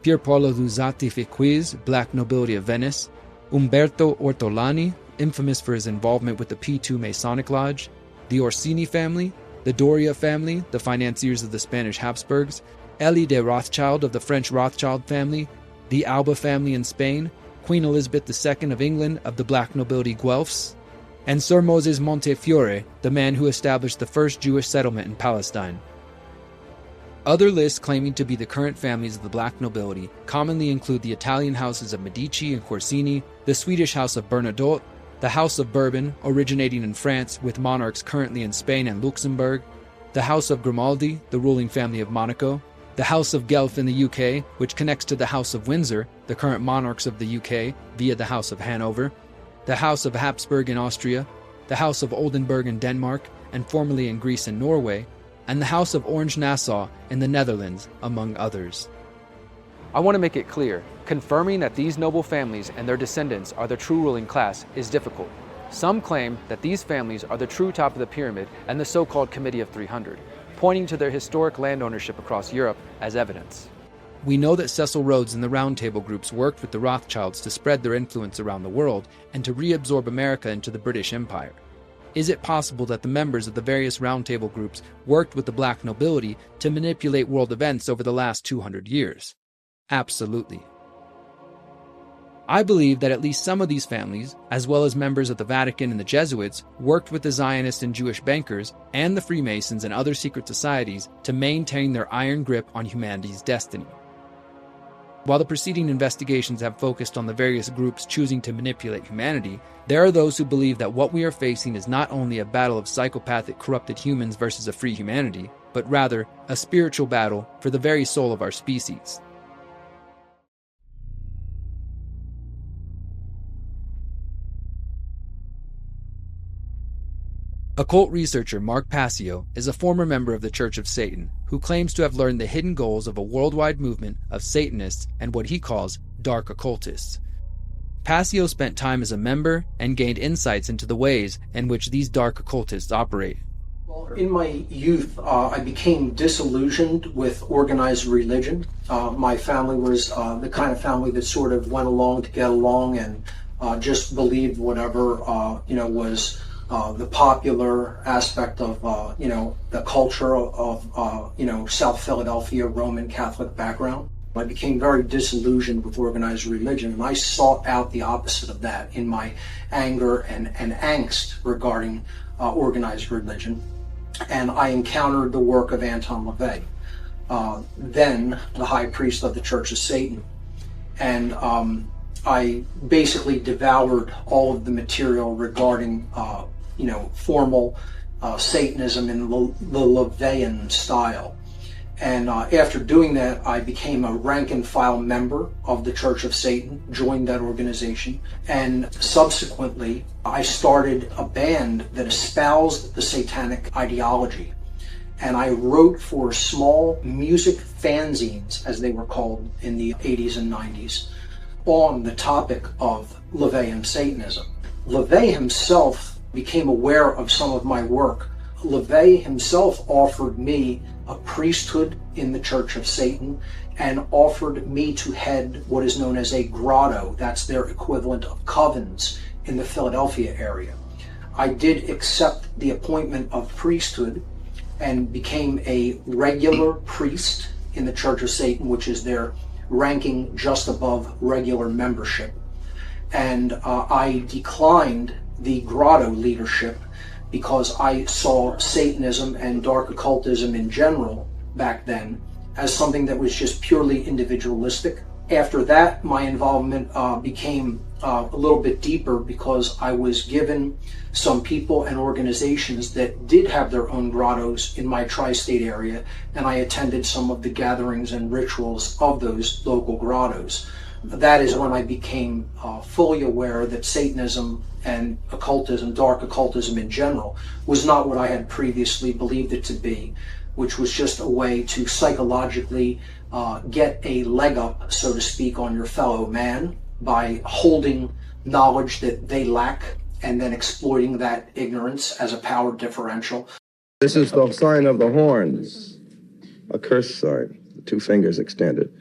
Pierpaolo Luzzati Fequi's black nobility of Venice, Umberto Ortolani, infamous for his involvement with the P2 Masonic Lodge, the Orsini family, the Doria family, the financiers of the Spanish Habsburgs, Elie de Rothschild of the French Rothschild family, the Alba family in Spain, Queen Elizabeth II of England of the black nobility Guelphs, and Sir Moses Montefiore, the man who established the first Jewish settlement in Palestine. Other lists claiming to be the current families of the black nobility commonly include the Italian houses of Medici and Corsini, the Swedish house of Bernadotte, the House of Bourbon, originating in France with monarchs currently in Spain and Luxembourg, the House of Grimaldi, the ruling family of Monaco, the House of Guelph in the UK, which connects to the House of Windsor, the current monarchs of the UK, via the House of Hanover, the House of Habsburg in Austria, the House of Oldenburg in Denmark, and formerly in Greece and Norway, and the House of Orange-Nassau in the Netherlands, among others. I want to make it clear, confirming that these noble families and their descendants are the true ruling class is difficult. Some claim that these families are the true top of the pyramid and the so-called Committee of 300, pointing to their historic land ownership across Europe as evidence. We know that Cecil Rhodes and the Round Table groups worked with the Rothschilds to spread their influence around the world and to reabsorb America into the British Empire. Is it possible that the members of the various Round Table groups worked with the black nobility to manipulate world events over the last 200 years? Absolutely. I believe that at least some of these families, as well as members of the Vatican and the Jesuits, worked with the Zionist and Jewish bankers and the Freemasons and other secret societies to maintain their iron grip on humanity's destiny. While the preceding investigations have focused on the various groups choosing to manipulate humanity, there are those who believe that what we are facing is not only a battle of psychopathic, corrupted humans versus a free humanity, but rather a spiritual battle for the very soul of our species. Occult researcher Mark Passio is a former member of the Church of Satan who claims to have learned the hidden goals of a worldwide movement of Satanists and what he calls dark occultists. Passio spent time as a member and gained insights into the ways in which these dark occultists operate. Well, in my youth, I became disillusioned with organized religion. My family was the kind of family that sort of went along to get along and just believed whatever was the popular aspect of the culture of South Philadelphia Roman Catholic background. I became very disillusioned with organized religion, and I sought out the opposite of that in my anger and angst regarding organized religion. And I encountered the work of Anton LaVey, then the high priest of the Church of Satan. And I basically devoured all of the material regarding formal Satanism in the LaVeyan style. And after doing that, I became a rank and file member of the Church of Satan, joined that organization, and subsequently I started a band that espoused the satanic ideology. And I wrote for small music fanzines, as they were called in the 80s and 90s, on the topic of LaVeyan Satanism. LaVey himself became aware of some of my work. LaVey himself offered me a priesthood in the Church of Satan and offered me to head what is known as a grotto. That's their equivalent of covens in the Philadelphia area. I did accept the appointment of priesthood and became a regular priest in the Church of Satan, which is their ranking just above regular membership. And I declined the grotto leadership because I saw Satanism and dark occultism in general back then as something that was just purely individualistic. After that, my involvement became a little bit deeper because I was given some people and organizations that did have their own grottos in my tri-state area, and I attended some of the gatherings and rituals of those local grottos. that is when I became fully aware that Satanism and occultism, dark occultism in general, was not what I had previously believed it to be, which was just a way to psychologically get a leg up, so to speak, on your fellow man by holding knowledge that they lack and then exploiting that ignorance as a power differential. This is the sign of the horns, a curse sign, the 2 fingers extended.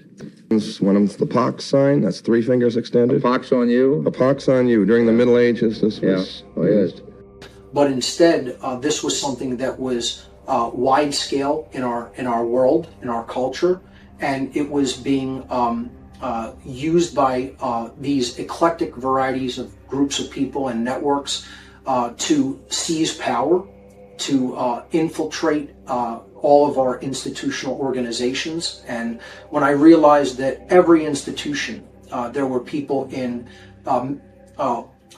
When it's the pox sign, that's 3 fingers extended. A pox on you? A pox on you. During the Middle Ages, this was used. But instead, this was something that was wide scale in our world, in our culture, and it was being used by these eclectic varieties of groups of people and networks to seize power, to infiltrate all of our institutional organizations. And when I realized that every institution, there were people in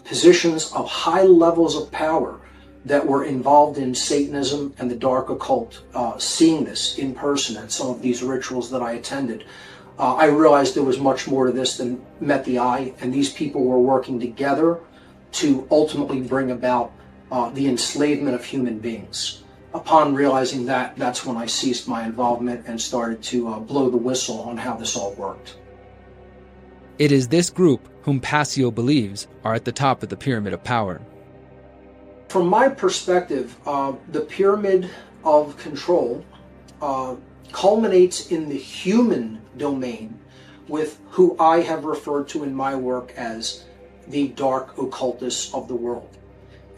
positions of high levels of power that were involved in Satanism and the dark occult, seeing this in person at some of these rituals that I attended, I realized there was much more to this than met the eye, and these people were working together to ultimately bring about the enslavement of human beings. Upon realizing that, that's when I ceased my involvement and started to blow the whistle on how this all worked. It is this group whom Passio believes are at the top of the pyramid of power. From my perspective, the pyramid of control culminates in the human domain with who I have referred to in my work as the dark occultists of the world.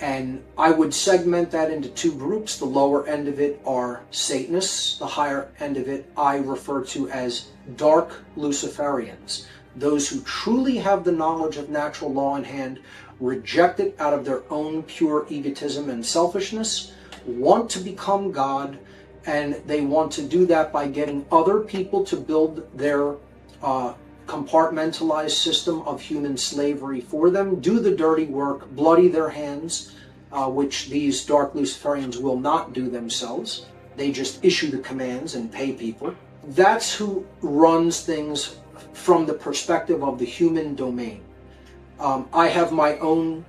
And I would segment that into 2 groups. The lower end of it are Satanists. The higher end of it I refer to as dark Luciferians. Those who truly have the knowledge of natural law in hand, reject it out of their own pure egotism and selfishness, want to become God, and they want to do that by getting other people to build their compartmentalized system of human slavery for them, do the dirty work, bloody their hands, which these dark Luciferians will not do themselves. They just issue the commands and pay people. That's who runs things from the perspective of the human domain. I have my own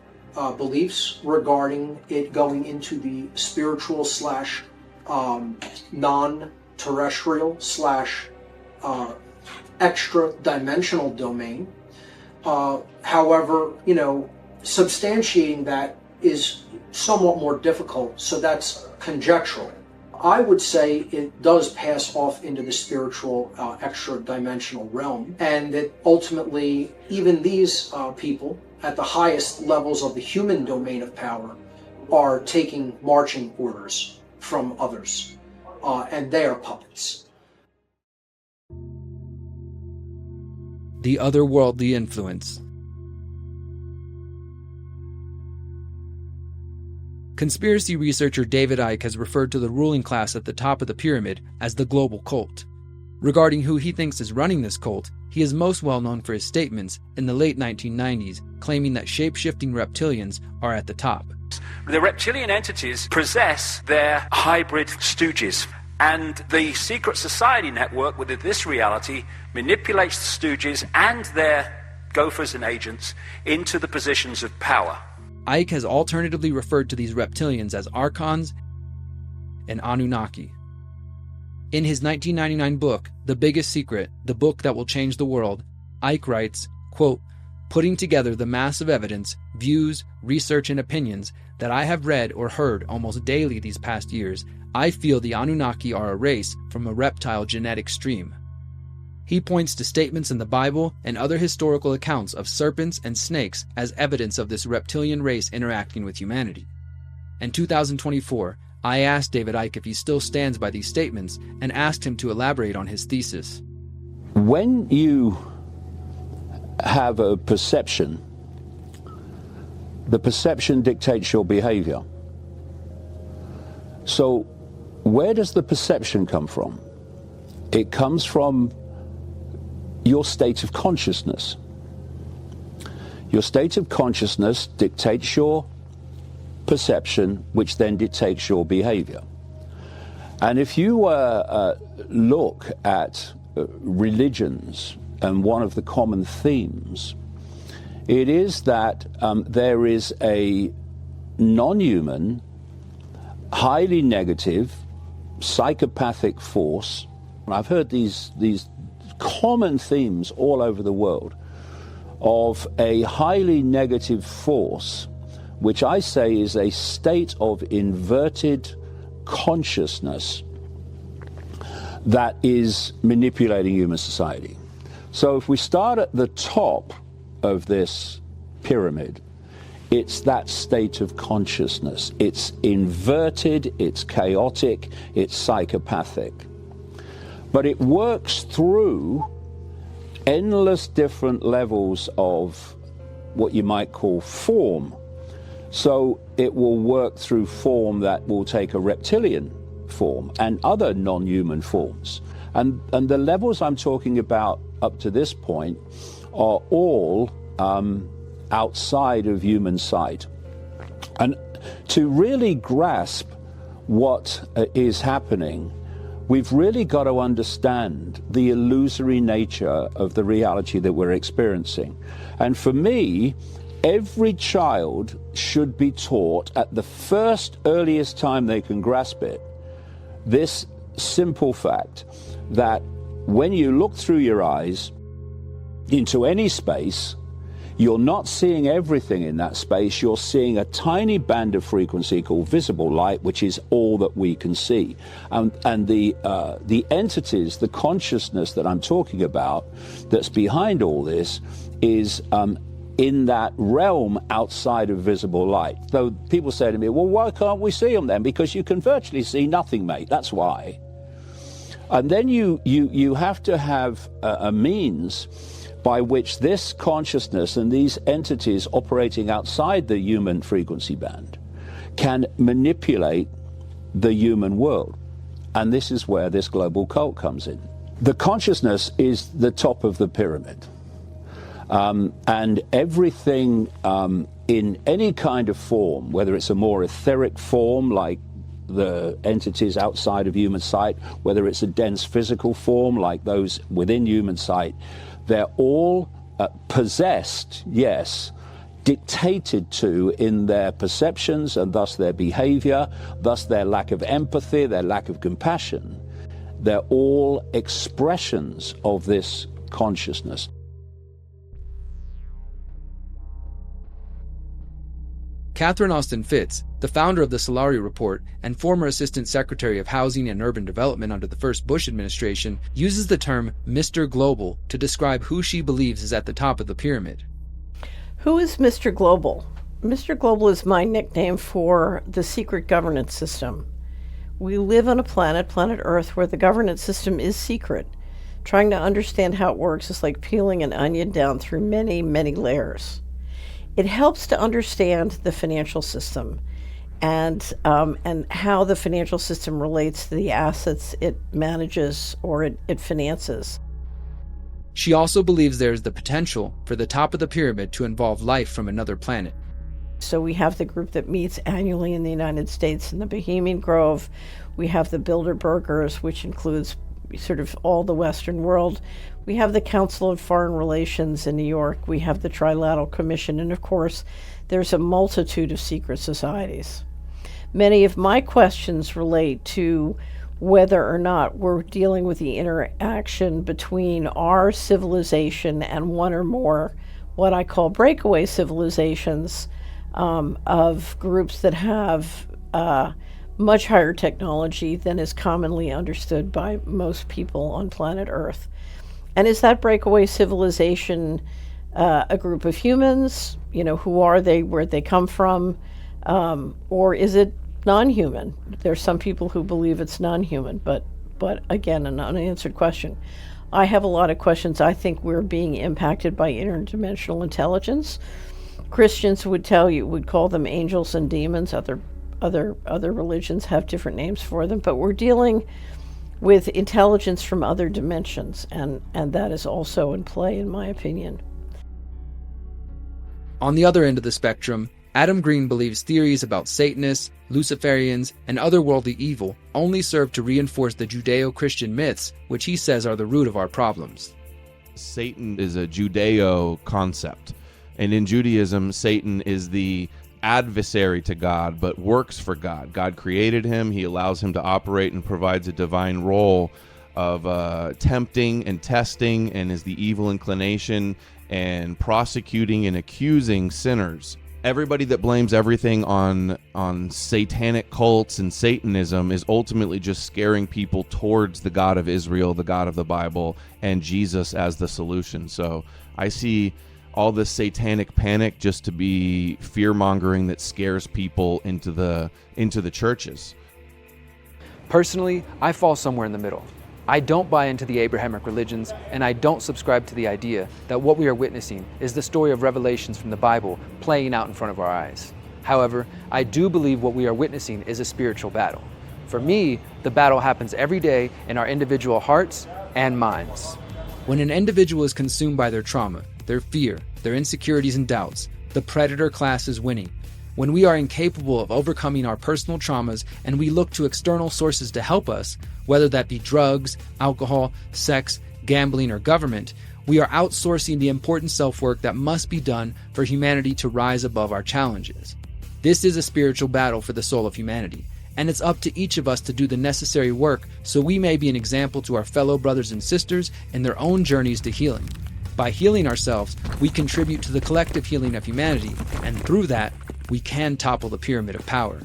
beliefs regarding it going into the spiritual slash non-terrestrial slash extra-dimensional domain. However, substantiating that is somewhat more difficult, so that's conjectural. I would say it does pass off into the spiritual extra-dimensional realm, and that ultimately even these people at the highest levels of the human domain of power are taking marching orders from others, and they are puppets. The otherworldly influence. Conspiracy researcher David Icke has referred to the ruling class at the top of the pyramid as the global cult. Regarding who he thinks is running this cult, he is most well known for his statements in the late 1990s claiming that shape-shifting reptilians are at the top. The reptilian entities possess their hybrid stooges, and the secret society network within this reality manipulates the stooges and their gophers and agents into the positions of power. Icke has alternatively referred to these reptilians as archons and Anunnaki. In his 1999 book, The Biggest Secret, the book that will change the world, Icke writes, quote, "Putting together the mass of evidence, views, research, and opinions that I have read or heard almost daily these past years, I feel the Anunnaki are a race from a reptile genetic stream." He points to statements in the Bible and other historical accounts of serpents and snakes as evidence of this reptilian race interacting with humanity. In 2024, I asked David Icke if he still stands by these statements and asked him to elaborate on his thesis. When you have a perception, the perception dictates your behavior. So where does the perception come from? It comes from your state of consciousness. Your state of consciousness dictates your perception, which then dictates your behavior. And if you look at religions and one of the common themes, it is that there is a non-human, highly negative, psychopathic force. I've heard these common themes all over the world of a highly negative force, which I say is a state of inverted consciousness that is manipulating human society. So if we start at the top of this pyramid, it's that state of consciousness. It's inverted, it's chaotic, it's psychopathic. But it works through endless different levels of what you might call form. So it will work through form that will take a reptilian form and other non-human forms. And the levels I'm talking about up to this point are all outside of human sight. And to really grasp what is happening, we've really got to understand the illusory nature of the reality that we're experiencing. And for me, every child should be taught at the first earliest time they can grasp it, this simple fact that when you look through your eyes into any space, you're not seeing everything in that space. You're seeing a tiny band of frequency called visible light, which is all that we can see. And the entities, the consciousness that I'm talking about that's behind all this is in that realm outside of visible light. Though people say to me, well, why can't we see them then? Because you can virtually see nothing, mate. That's why. And then you have to have a means by which this consciousness and these entities operating outside the human frequency band can manipulate the human world. And this is where this global cult comes in. The consciousness is the top of the pyramid. And everything in any kind of form, whether it's a more etheric form like the entities outside of human sight, whether it's a dense physical form like those within human sight, they're all possessed, yes, dictated to in their perceptions and thus their behavior, thus their lack of empathy, their lack of compassion. They're all expressions of this consciousness. Catherine Austin Fitts, the founder of the Solari Report and former Assistant Secretary of Housing and Urban Development under the first Bush administration, uses the term Mr. Global to describe who she believes is at the top of the pyramid. Who is Mr. Global? Mr. Global is my nickname for the secret governance system. We live on a planet Earth, where the governance system is secret. Trying to understand how it works is like peeling an onion down through many, many layers. It helps to understand the financial system and how the financial system relates to the assets it manages or it finances. She also believes there is the potential for the top of the pyramid to involve life from another planet. So we have the group that meets annually in the United States in the Bohemian Grove. We have the Bilderbergers, which includes sort of all the Western world. We have the Council of Foreign Relations in New York. We have the Trilateral Commission. And of course, there's a multitude of secret societies. Many of my questions relate to whether or not we're dealing with the interaction between our civilization and one or more what I call breakaway civilizations of groups that have much higher technology than is commonly understood by most people on planet Earth. And is that breakaway civilization a group of humans? You know, who are they? Where'd they come from? Or is it non-human? There's some people who believe it's non-human, but again, an unanswered question. I have a lot of questions. I think we're being impacted by interdimensional intelligence. Christians would call them angels and demons. Other religions have different names for them, but we're dealing with intelligence from other dimensions, and that is also in play, in my opinion. On the other end of the spectrum, Adam Green believes theories about Satanists, Luciferians, and otherworldly evil only serve to reinforce the Judeo-Christian myths, which he says are the root of our problems. Satan is a Judeo concept. And in Judaism, Satan is the adversary to God, but works for God. God created him. He allows him to operate and provides a divine role of tempting and testing, and is the evil inclination and prosecuting and accusing sinners. Everybody that blames everything on satanic cults and Satanism is ultimately just scaring people towards the God of Israel, the God of the Bible, and Jesus as the solution. So I see all this satanic panic just to be fear-mongering that scares people into the churches. Personally, I fall somewhere in the middle. I don't buy into the Abrahamic religions, and I don't subscribe to the idea that what we are witnessing is the story of revelations from the Bible playing out in front of our eyes. However, I do believe what we are witnessing is a spiritual battle. For me, the battle happens every day in our individual hearts and minds. When an individual is consumed by their trauma, their fear, their insecurities and doubts, the predator class is winning. When we are incapable of overcoming our personal traumas and we look to external sources to help us, whether that be drugs, alcohol, sex, gambling, or government, we are outsourcing the important self-work that must be done for humanity to rise above our challenges. This is a spiritual battle for the soul of humanity, and it's up to each of us to do the necessary work so we may be an example to our fellow brothers and sisters in their own journeys to healing. By healing ourselves, we contribute to the collective healing of humanity, and through that, we can topple the pyramid of power.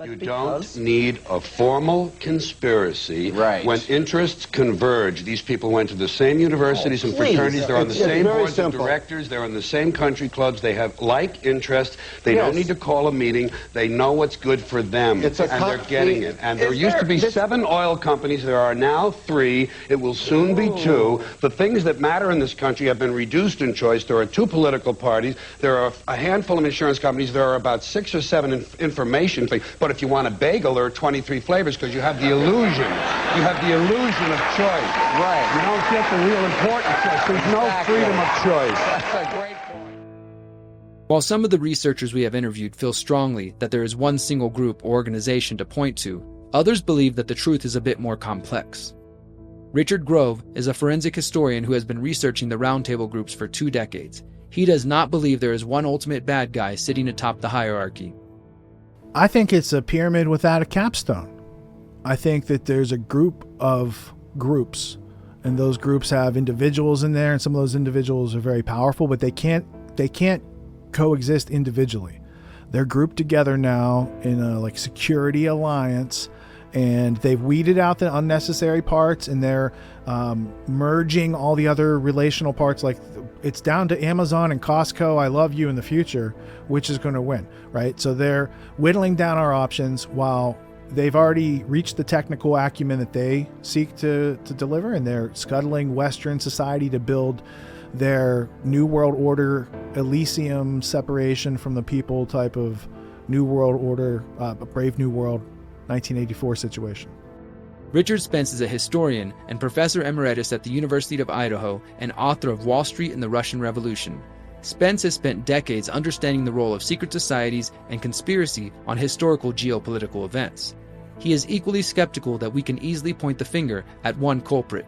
You don't need a formal conspiracy when interests converge. These people went to the same universities and fraternities. They're on the same boards of directors. They're in the same country clubs. They have like interests. They don't need to call a meeting. They know what's good for them, and they're getting it. And there used to be 7 oil companies. There are now 3. It will soon be 2. The things that matter in this country have been reduced in choice. There are 2 political parties. There are a handful of insurance companies. There are about 6 or 7 information things. But if you want a bagel, there are 23 flavors because you have the illusion. You have the illusion of choice. Right. You don't get the real important choice. There's no freedom of choice. That's a great point. While some of the researchers we have interviewed feel strongly that there is one single group or organization to point to, others believe that the truth is a bit more complex. Richard Grove is a forensic historian who has been researching the roundtable groups for 2 decades. He does not believe there is one ultimate bad guy sitting atop the hierarchy. I think it's a pyramid without a capstone. I think that there's a group of groups, and those groups have individuals in there, and some of those individuals are very powerful, but they can't coexist individually. They're grouped together now in a security alliance, and they've weeded out the unnecessary parts, and they're merging all the other relational parts. Like, it's down to Amazon and Costco, I love you in the future, which is going to win, right? So they're whittling down our options while they've already reached the technical acumen that they seek to deliver, and they're scuttling Western society to build their New World Order, Elysium separation from the people type of New World Order, Brave New World 1984 situation. Richard Spence is a historian and professor emeritus at the University of Idaho and author of Wall Street and the Russian Revolution. Spence has spent decades understanding the role of secret societies and conspiracy on historical geopolitical events. He is equally skeptical that we can easily point the finger at one culprit.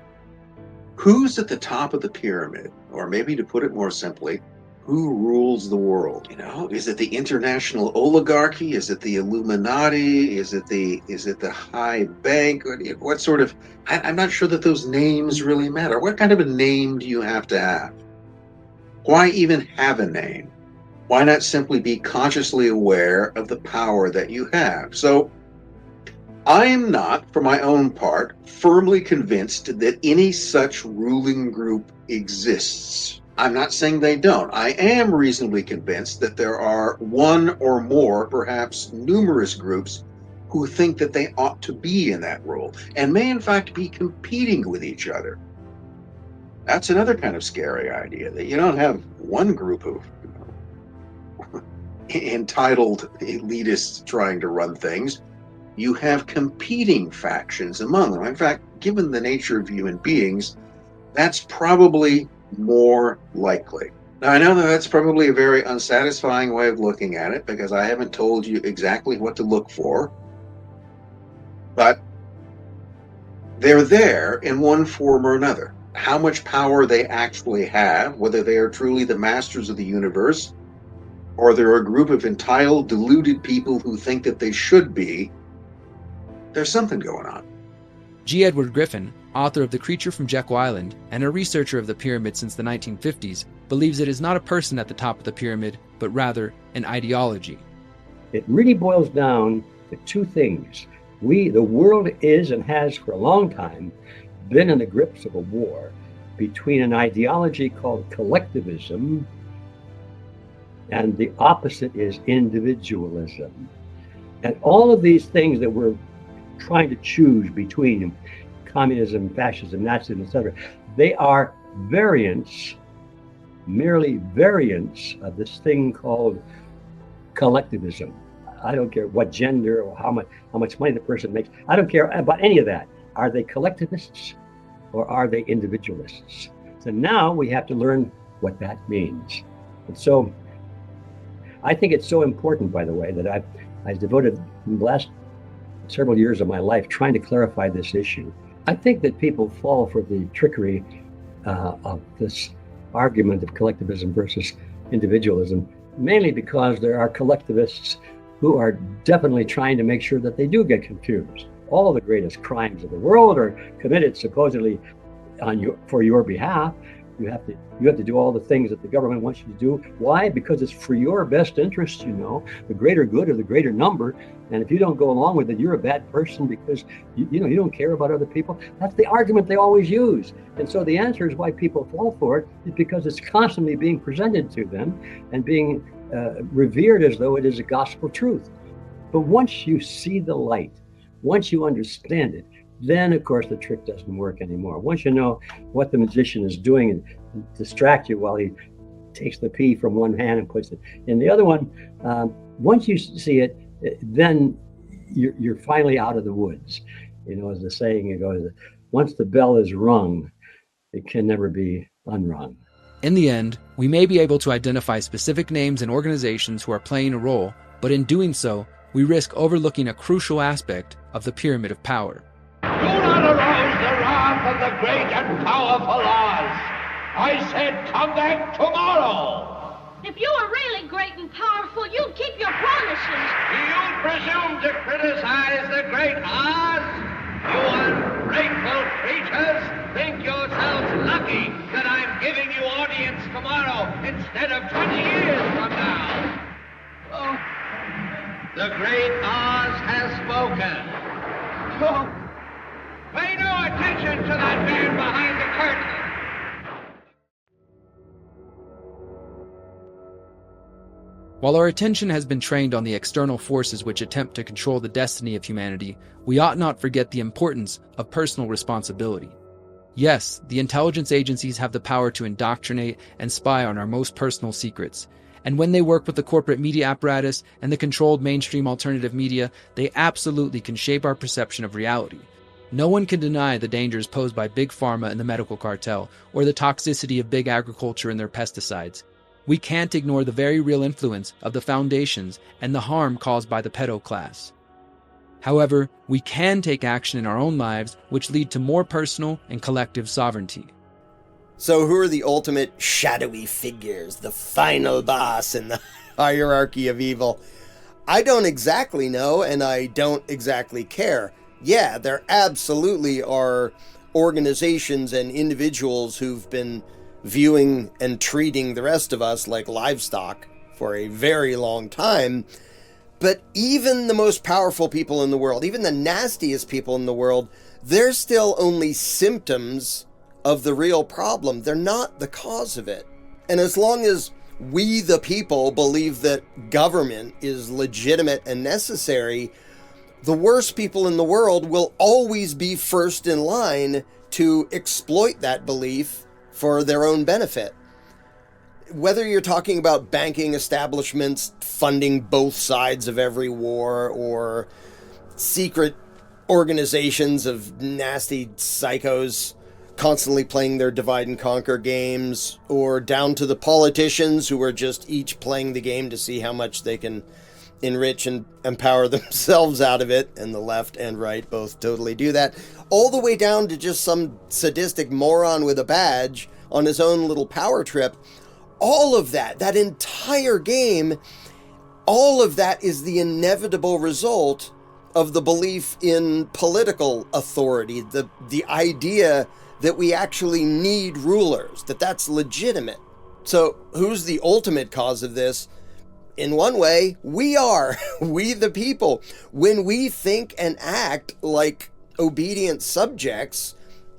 Who's at the top of the pyramid? Or maybe to put it more simply, who rules the world? Is it the international oligarchy? Is it the Illuminati? Is it the high bank? What sort of? I'm not sure that those names really matter. What kind of a name do you have to have? Why even have a name? Why not simply be consciously aware of the power that you have? So, I am not, for my own part, firmly convinced that any such ruling group exists. I'm not saying they don't. I am reasonably convinced that there are one or more, perhaps numerous groups who think that they ought to be in that role and may in fact be competing with each other. That's another kind of scary idea, that you don't have one group of entitled elitists trying to run things. You have competing factions among them. In fact, given the nature of human beings, that's probably more likely. Now, I know that that's probably a very unsatisfying way of looking at it, because I haven't told you exactly what to look for. But They're there in one form or another. How much power they actually have, whether they are truly the masters of the universe, or they're a group of entitled, deluded people who think that they should be, there's something going on. G. Edward Griffin, author of The Creature from Jekyll Island and a researcher of the pyramid since the 1950s, believes it is not a person at the top of the pyramid, but rather an ideology. It really boils down to two things. The world is and has for a long time been in the grips of a war between an ideology called collectivism, and the opposite is individualism. And all of these things that we're trying to choose between, communism, fascism, Nazism, etc., they are variants, merely variants of this thing called collectivism. I don't care what gender or how much money the person makes. I don't care about any of that. Are they collectivists or are they individualists? So now we have to learn what that means. And so I think it's so important, by the way, that I've devoted the last several years of my life trying to clarify this issue. I think that people fall for the trickery of this argument of collectivism versus individualism, mainly because there are collectivists who are definitely trying to make sure that they do get confused. All the greatest crimes of the world are committed supposedly for your behalf. You have to do all the things that the government wants you to do. Why? Because it's for your best interest, the greater good of the greater number. And if you don't go along with it, you're a bad person because you don't care about other people. That's the argument they always use. And so the answer is why people fall for it is because it's constantly being presented to them and being revered as though it is a gospel truth. But once you see the light, once you understand it, then of course the trick doesn't work anymore. Once you know what the magician is doing and distract you while he takes the pea from one hand and puts it in the other one, once you see it, then you're finally out of the woods. As the saying goes, once the bell is rung, it can never be unrung. In the end, we may be able to identify specific names and organizations who are playing a role, but in doing so, we risk overlooking a crucial aspect of the pyramid of power. Do not arouse the wrath of the great and powerful Oz. I said come back tomorrow. If you were really great and powerful, you'd keep your promises. Do you presume to criticize the great Oz? You ungrateful creatures think yourselves lucky that I'm giving you audience tomorrow instead of 20 years from now. Oh, the great Oz has spoken. Oh. Pay no attention to that man behind the curtain. While our attention has been trained on the external forces which attempt to control the destiny of humanity, we ought not forget the importance of personal responsibility. Yes, the intelligence agencies have the power to indoctrinate and spy on our most personal secrets. And when they work with the corporate media apparatus and the controlled mainstream alternative media, they absolutely can shape our perception of reality. No one can deny the dangers posed by Big Pharma and the medical cartel, or the toxicity of big agriculture and their pesticides. We can't ignore the very real influence of the foundations and the harm caused by the pedo class. However, we can take action in our own lives which lead to more personal and collective sovereignty. So who are the ultimate shadowy figures, the final boss in the hierarchy of evil? I don't exactly know, and I don't exactly care. Yeah, there absolutely are organizations and individuals who've been viewing and treating the rest of us like livestock for a very long time. But even the most powerful people in the world, even the nastiest people in the world, they're still only symptoms of the real problem. They're not the cause of it. And as long as we, the people, believe that government is legitimate and necessary, the worst people in the world will always be first in line to exploit that belief for their own benefit. Whether you're talking about banking establishments funding both sides of every war, or secret organizations of nasty psychos constantly playing their divide and conquer games, or down to the politicians who are just each playing the game to see how much they can enrich and empower themselves out of it, and the left and right both totally do that, all the way down to just some sadistic moron with a badge on his own little power trip. All of that entire game, all of that is the inevitable result of the belief in political authority, the idea that we actually need rulers, that's legitimate. So who's the ultimate cause of this? In one way, we are. We the people. When we think and act like obedient subjects,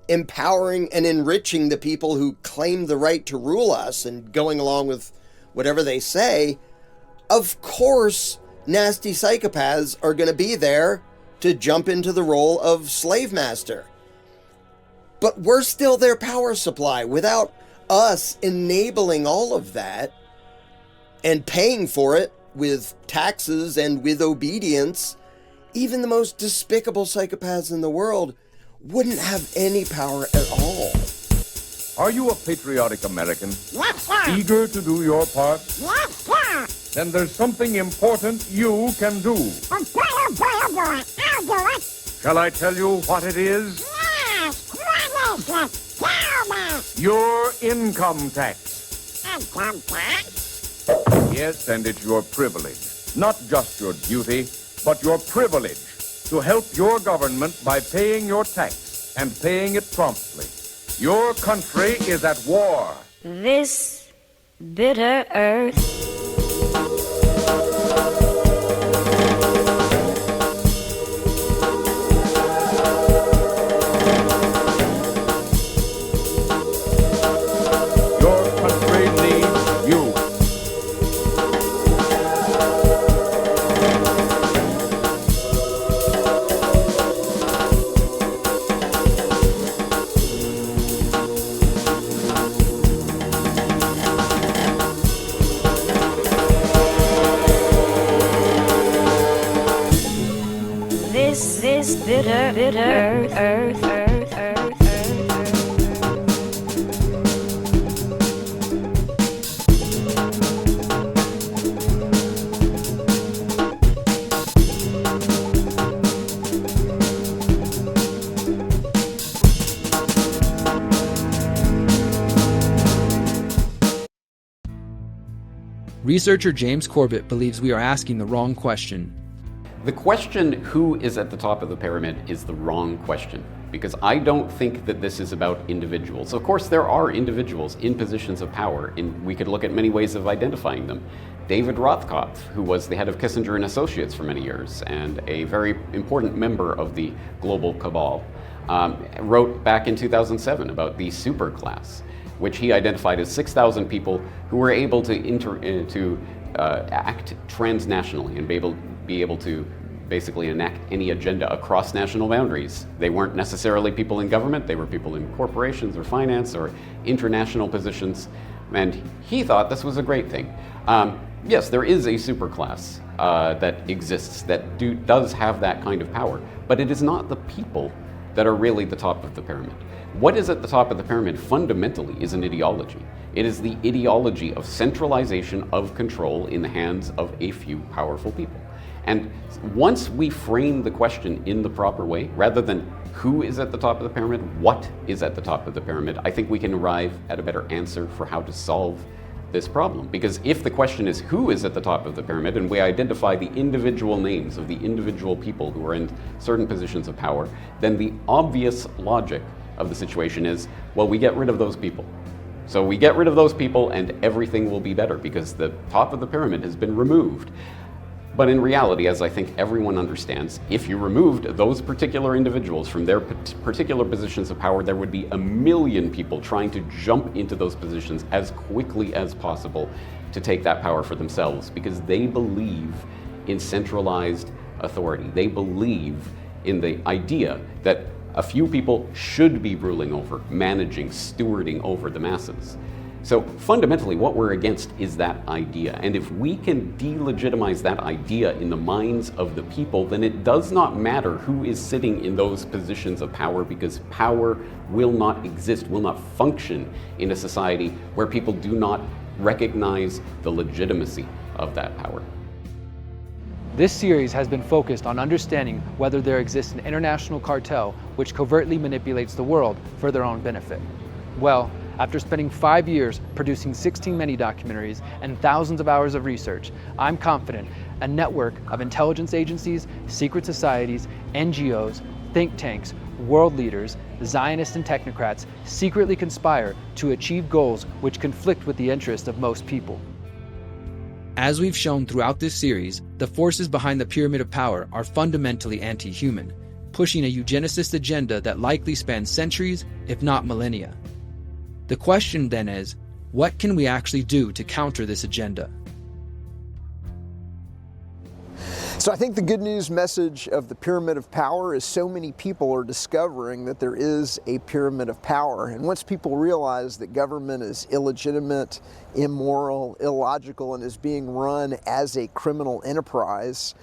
empowering and enriching the people who claim the right to rule us and going along with whatever they say, of course, nasty psychopaths are going to be there to jump into the role of slave master. But we're still their power supply. Without us enabling all of that and paying for it with taxes and with obedience, even the most despicable psychopaths in the world wouldn't have any power at all. Are you a patriotic American? Yes, sir. Eager to do your part? Yes, sir. Then there's something important you can do. Oh, boy, I'll do it. Shall I tell you what it is? Yes, what is it? Tell me. Your income tax. Income tax? Yes, and it's your privilege. Not just your duty, but your privilege to help your government by paying your tax and paying it promptly. Your country is at war. This bitter earth. Bitter earth. Researcher James Corbett believes we are asking the wrong question. The question, who is at the top of the pyramid, is the wrong question, because I don't think that this is about individuals. Of course, there are individuals in positions of power, and we could look at many ways of identifying them. David Rothkopf, who was the head of Kissinger and Associates for many years, and a very important member of the global cabal, wrote back in 2007 about the superclass, which he identified as 6,000 people who were able to act transnationally and be able to basically enact any agenda across national boundaries. They weren't necessarily people in government, they were people in corporations or finance or international positions, and he thought this was a great thing. Yes, there is a superclass that exists that does have that kind of power, but it is not the people that are really the top of the pyramid. What is at the top of the pyramid fundamentally is an ideology. It is the ideology of centralization of control in the hands of a few powerful people. And once we frame the question in the proper way, rather than who is at the top of the pyramid, what is at the top of the pyramid, I think we can arrive at a better answer for how to solve this problem. Because if the question is who is at the top of the pyramid, and we identify the individual names of the individual people who are in certain positions of power, then the obvious logic of the situation is, well, we get rid of those people. So we get rid of those people and everything will be better because the top of the pyramid has been removed. But in reality, as I think everyone understands, if you removed those particular individuals from their particular positions of power, there would be 1 million people trying to jump into those positions as quickly as possible to take that power for themselves because they believe in centralized authority. They believe in the idea that a few people should be ruling over, managing, stewarding over the masses. So fundamentally, what we're against is that idea. And if we can delegitimize that idea in the minds of the people, then it does not matter who is sitting in those positions of power, because power will not exist, will not function in a society where people do not recognize the legitimacy of that power. This series has been focused on understanding whether there exists an international cartel which covertly manipulates the world for their own benefit. Well, after spending 5 years producing 16 mini-documentaries and thousands of hours of research, I'm confident a network of intelligence agencies, secret societies, NGOs, think tanks, world leaders, Zionists and technocrats secretly conspire to achieve goals which conflict with the interests of most people. As we've shown throughout this series, the forces behind the Pyramid of Power are fundamentally anti-human, pushing a eugenicist agenda that likely spans centuries, if not millennia. The question then is, what can we actually do to counter this agenda? So I think the good news message of the Pyramid of Power is so many people are discovering that there is a Pyramid of Power. And once people realize that government is illegitimate, immoral, illogical, and is being run as a criminal enterprise,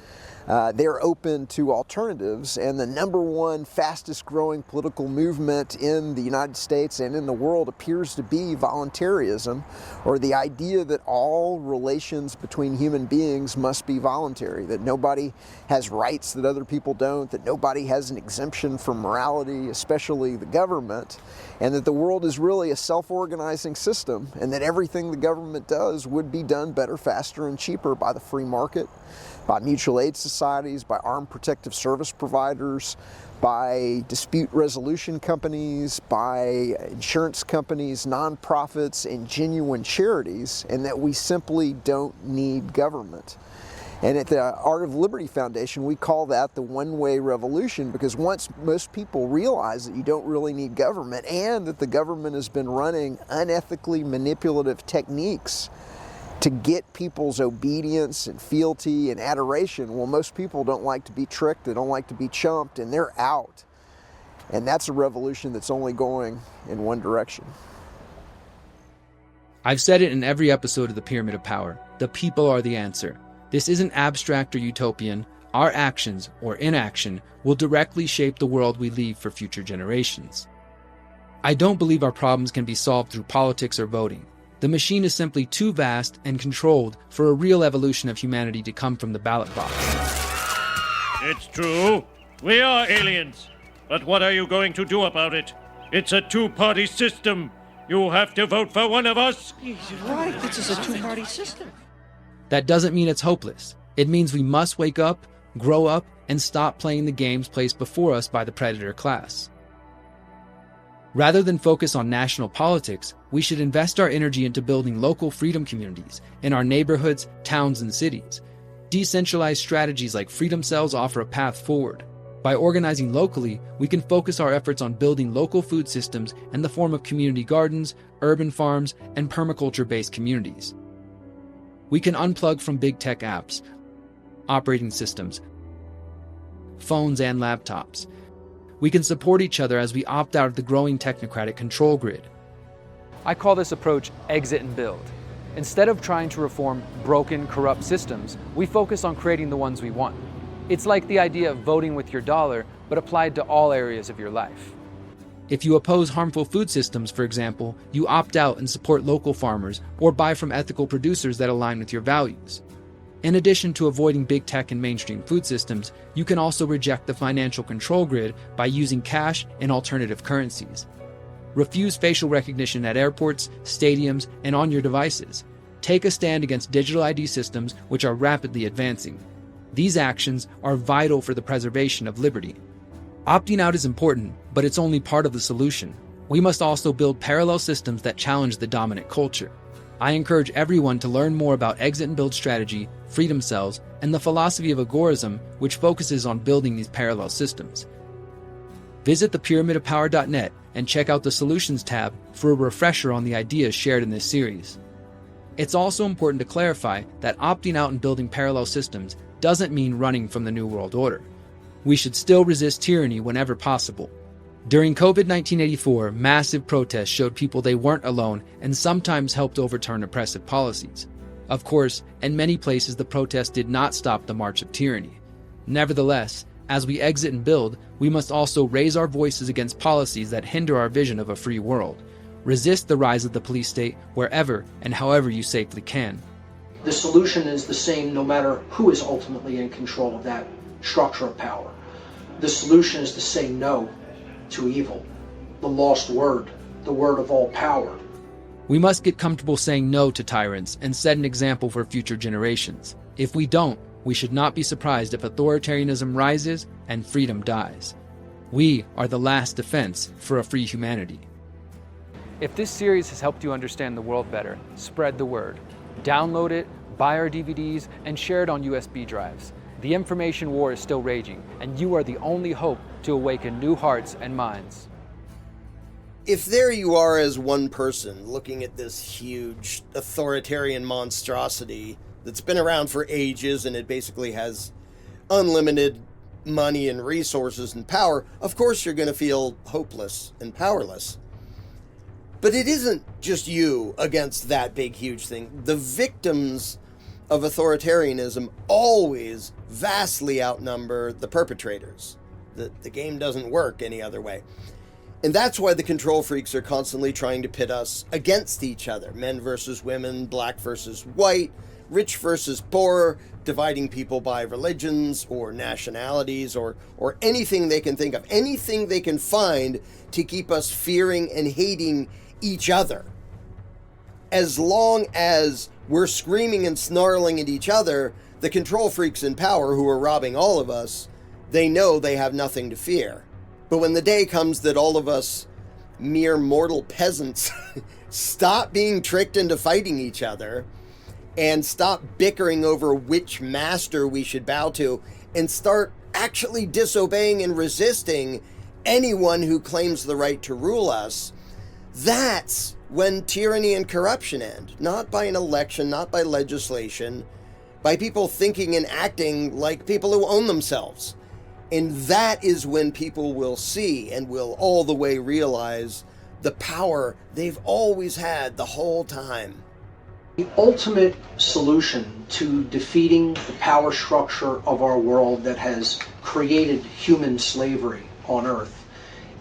they're open to alternatives, and the #1 fastest growing political movement in the United States and in the world appears to be voluntarism, or the idea that all relations between human beings must be voluntary, that nobody has rights that other people don't, that nobody has an exemption from morality, especially the government, and that the world is really a self-organizing system, and that everything the government does would be done better, faster, and cheaper by the free market, by mutual aid societies, by armed protective service providers, by dispute resolution companies, by insurance companies, nonprofits, and genuine charities, and that we simply don't need government. And at the Art of Liberty Foundation, we call that the one-way revolution, because once most people realize that you don't really need government and that the government has been running unethically manipulative techniques to get people's obedience and fealty and adoration, well, most people don't like to be tricked, they don't like to be chumped, and they're out. And that's a revolution that's only going in one direction. I've said it in every episode of the Pyramid of Power. The people are the answer. This isn't abstract or utopian. Our actions, or inaction, will directly shape the world we leave for future generations. I don't believe our problems can be solved through politics or voting. The machine is simply too vast and controlled for a real evolution of humanity to come from the ballot box. It's true. We are aliens. But what are you going to do about it? It's a two-party system. You have to vote for one of us. He's right. This is a two-party system. That doesn't mean it's hopeless. It means we must wake up, grow up, and stop playing the games placed before us by the predator class. Rather than focus on national politics, we should invest our energy into building local freedom communities in our neighborhoods, towns, and cities. Decentralized strategies like freedom cells offer a path forward. By organizing locally, we can focus our efforts on building local food systems in the form of community gardens, urban farms, and permaculture-based communities. We can unplug from big tech apps, operating systems, phones, and laptops. We can support each other as we opt out of the growing technocratic control grid. I call this approach exit and build. Instead of trying to reform broken, corrupt systems, we focus on creating the ones we want. It's like the idea of voting with your dollar, but applied to all areas of your life. If you oppose harmful food systems, for example, you opt out and support local farmers or buy from ethical producers that align with your values. In addition to avoiding big tech and mainstream food systems, you can also reject the financial control grid by using cash and alternative currencies. Refuse facial recognition at airports, stadiums, and on your devices. Take a stand against digital ID systems, which are rapidly advancing. These actions are vital for the preservation of liberty. Opting out is important, but it's only part of the solution. We must also build parallel systems that challenge the dominant culture. I encourage everyone to learn more about exit and build strategy, freedom cells, and the philosophy of agorism, which focuses on building these parallel systems. Visit thepyramidofpower.net and check out the Solutions tab for a refresher on the ideas shared in this series. It's also important to clarify that opting out and building parallel systems doesn't mean running from the New World Order. We should still resist tyranny whenever possible. During COVID-1984, massive protests showed people they weren't alone and sometimes helped overturn oppressive policies. Of course, in many places the protests did not stop the march of tyranny. Nevertheless, as we exit and build, we must also raise our voices against policies that hinder our vision of a free world. Resist the rise of the police state wherever and however you safely can. The solution is the same no matter who is ultimately in control of that structure of power. The solution is to say no to evil, the lost word, the word of all power. We must get comfortable saying no to tyrants and set an example for future generations. If we don't, we should not be surprised if authoritarianism rises and freedom dies. We are the last defense for a free humanity. If this series has helped you understand the world better, spread the word. Download it, buy our DVDs, and share it on USB drives. The information war is still raging, and you are the only hope to awaken new hearts and minds. If there you are as one person looking at this huge authoritarian monstrosity that's been around for ages and it basically has unlimited money and resources and power, of course you're going to feel hopeless and powerless. But it isn't just you against that big, huge thing. The victims of authoritarianism always vastly outnumber the perpetrators. The game doesn't work any other way. And that's why the control freaks are constantly trying to pit us against each other. Men versus women, black versus white, rich versus poor, dividing people by religions or nationalities or anything they can think of. Anything they can find to keep us fearing and hating each other. As long as we're screaming and snarling at each other, the control freaks in power who are robbing all of us, they know they have nothing to fear. But when the day comes that all of us mere mortal peasants stop being tricked into fighting each other and stop bickering over which master we should bow to and start actually disobeying and resisting anyone who claims the right to rule us, that's when tyranny and corruption end. Not by an election, not by legislation, by people thinking and acting like people who own themselves. And that is when people will see and will all the way realize the power they've always had the whole time. The ultimate solution to defeating the power structure of our world that has created human slavery on Earth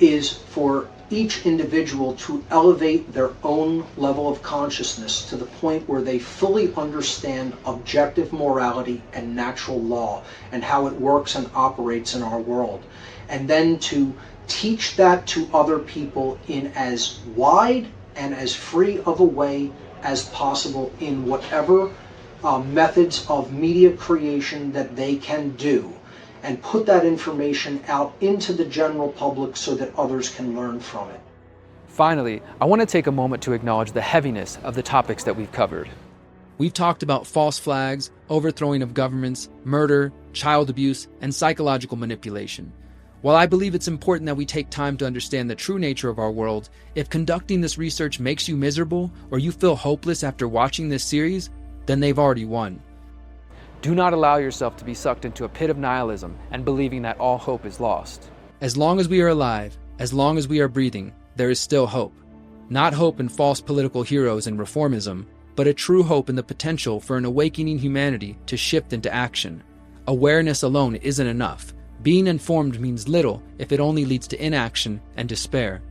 is for each individual to elevate their own level of consciousness to the point where they fully understand objective morality and natural law and how it works and operates in our world. And then to teach that to other people in as wide and as free of a way as possible in whatever methods of media creation that they can do, and put that information out into the general public so that others can learn from it. Finally, I want to take a moment to acknowledge the heaviness of the topics that we've covered. We've talked about false flags, overthrowing of governments, murder, child abuse, and psychological manipulation. While I believe it's important that we take time to understand the true nature of our world, if conducting this research makes you miserable or you feel hopeless after watching this series, then they've already won. Do not allow yourself to be sucked into a pit of nihilism and believing that all hope is lost. As long as we are alive, as long as we are breathing, there is still hope. Not hope in false political heroes and reformism, but a true hope in the potential for an awakening humanity to shift into action. Awareness alone isn't enough. Being informed means little if it only leads to inaction and despair.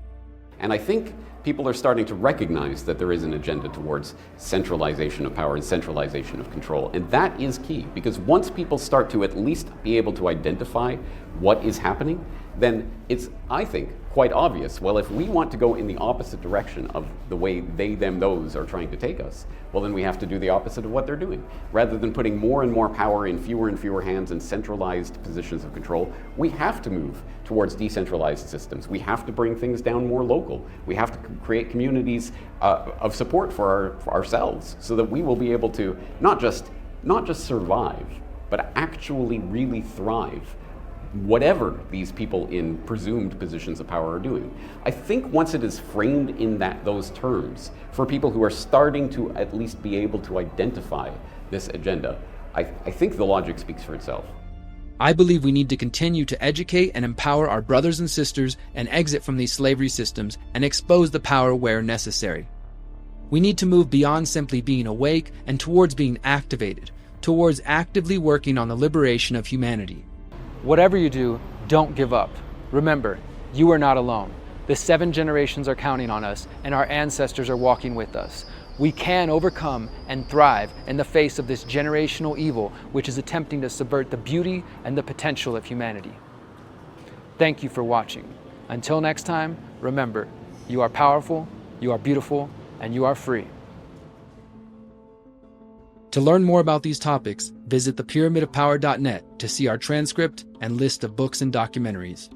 And I think people are starting to recognize that there is an agenda towards centralization of power and centralization of control. And that is key, because once people start to at least be able to identify what is happening, then it's, I think, quite obvious. Well, if we want to go in the opposite direction of the way they, them, those are trying to take us, well, then we have to do the opposite of what they're doing. Rather than putting more and more power in fewer and fewer hands and centralized positions of control, we have to move towards decentralized systems. We have to bring things down more local. We have to create communities of support for ourselves so that we will be able to not just survive, but actually really thrive, whatever these people in presumed positions of power are doing. I think once it is framed in those terms, for people who are starting to at least be able to identify this agenda, I think the logic speaks for itself. I believe we need to continue to educate and empower our brothers and sisters and exit from these slavery systems and expose the power where necessary. We need to move beyond simply being awake and towards being activated, towards actively working on the liberation of humanity. Whatever you do, don't give up. Remember, you are not alone. The 7 generations are counting on us, and our ancestors are walking with us. We can overcome and thrive in the face of this generational evil which is attempting to subvert the beauty and the potential of humanity. Thank you for watching. Until next time, remember, you are powerful, you are beautiful, and you are free. To learn more about these topics, visit thepyramidofpower.net to see our transcript and list of books and documentaries.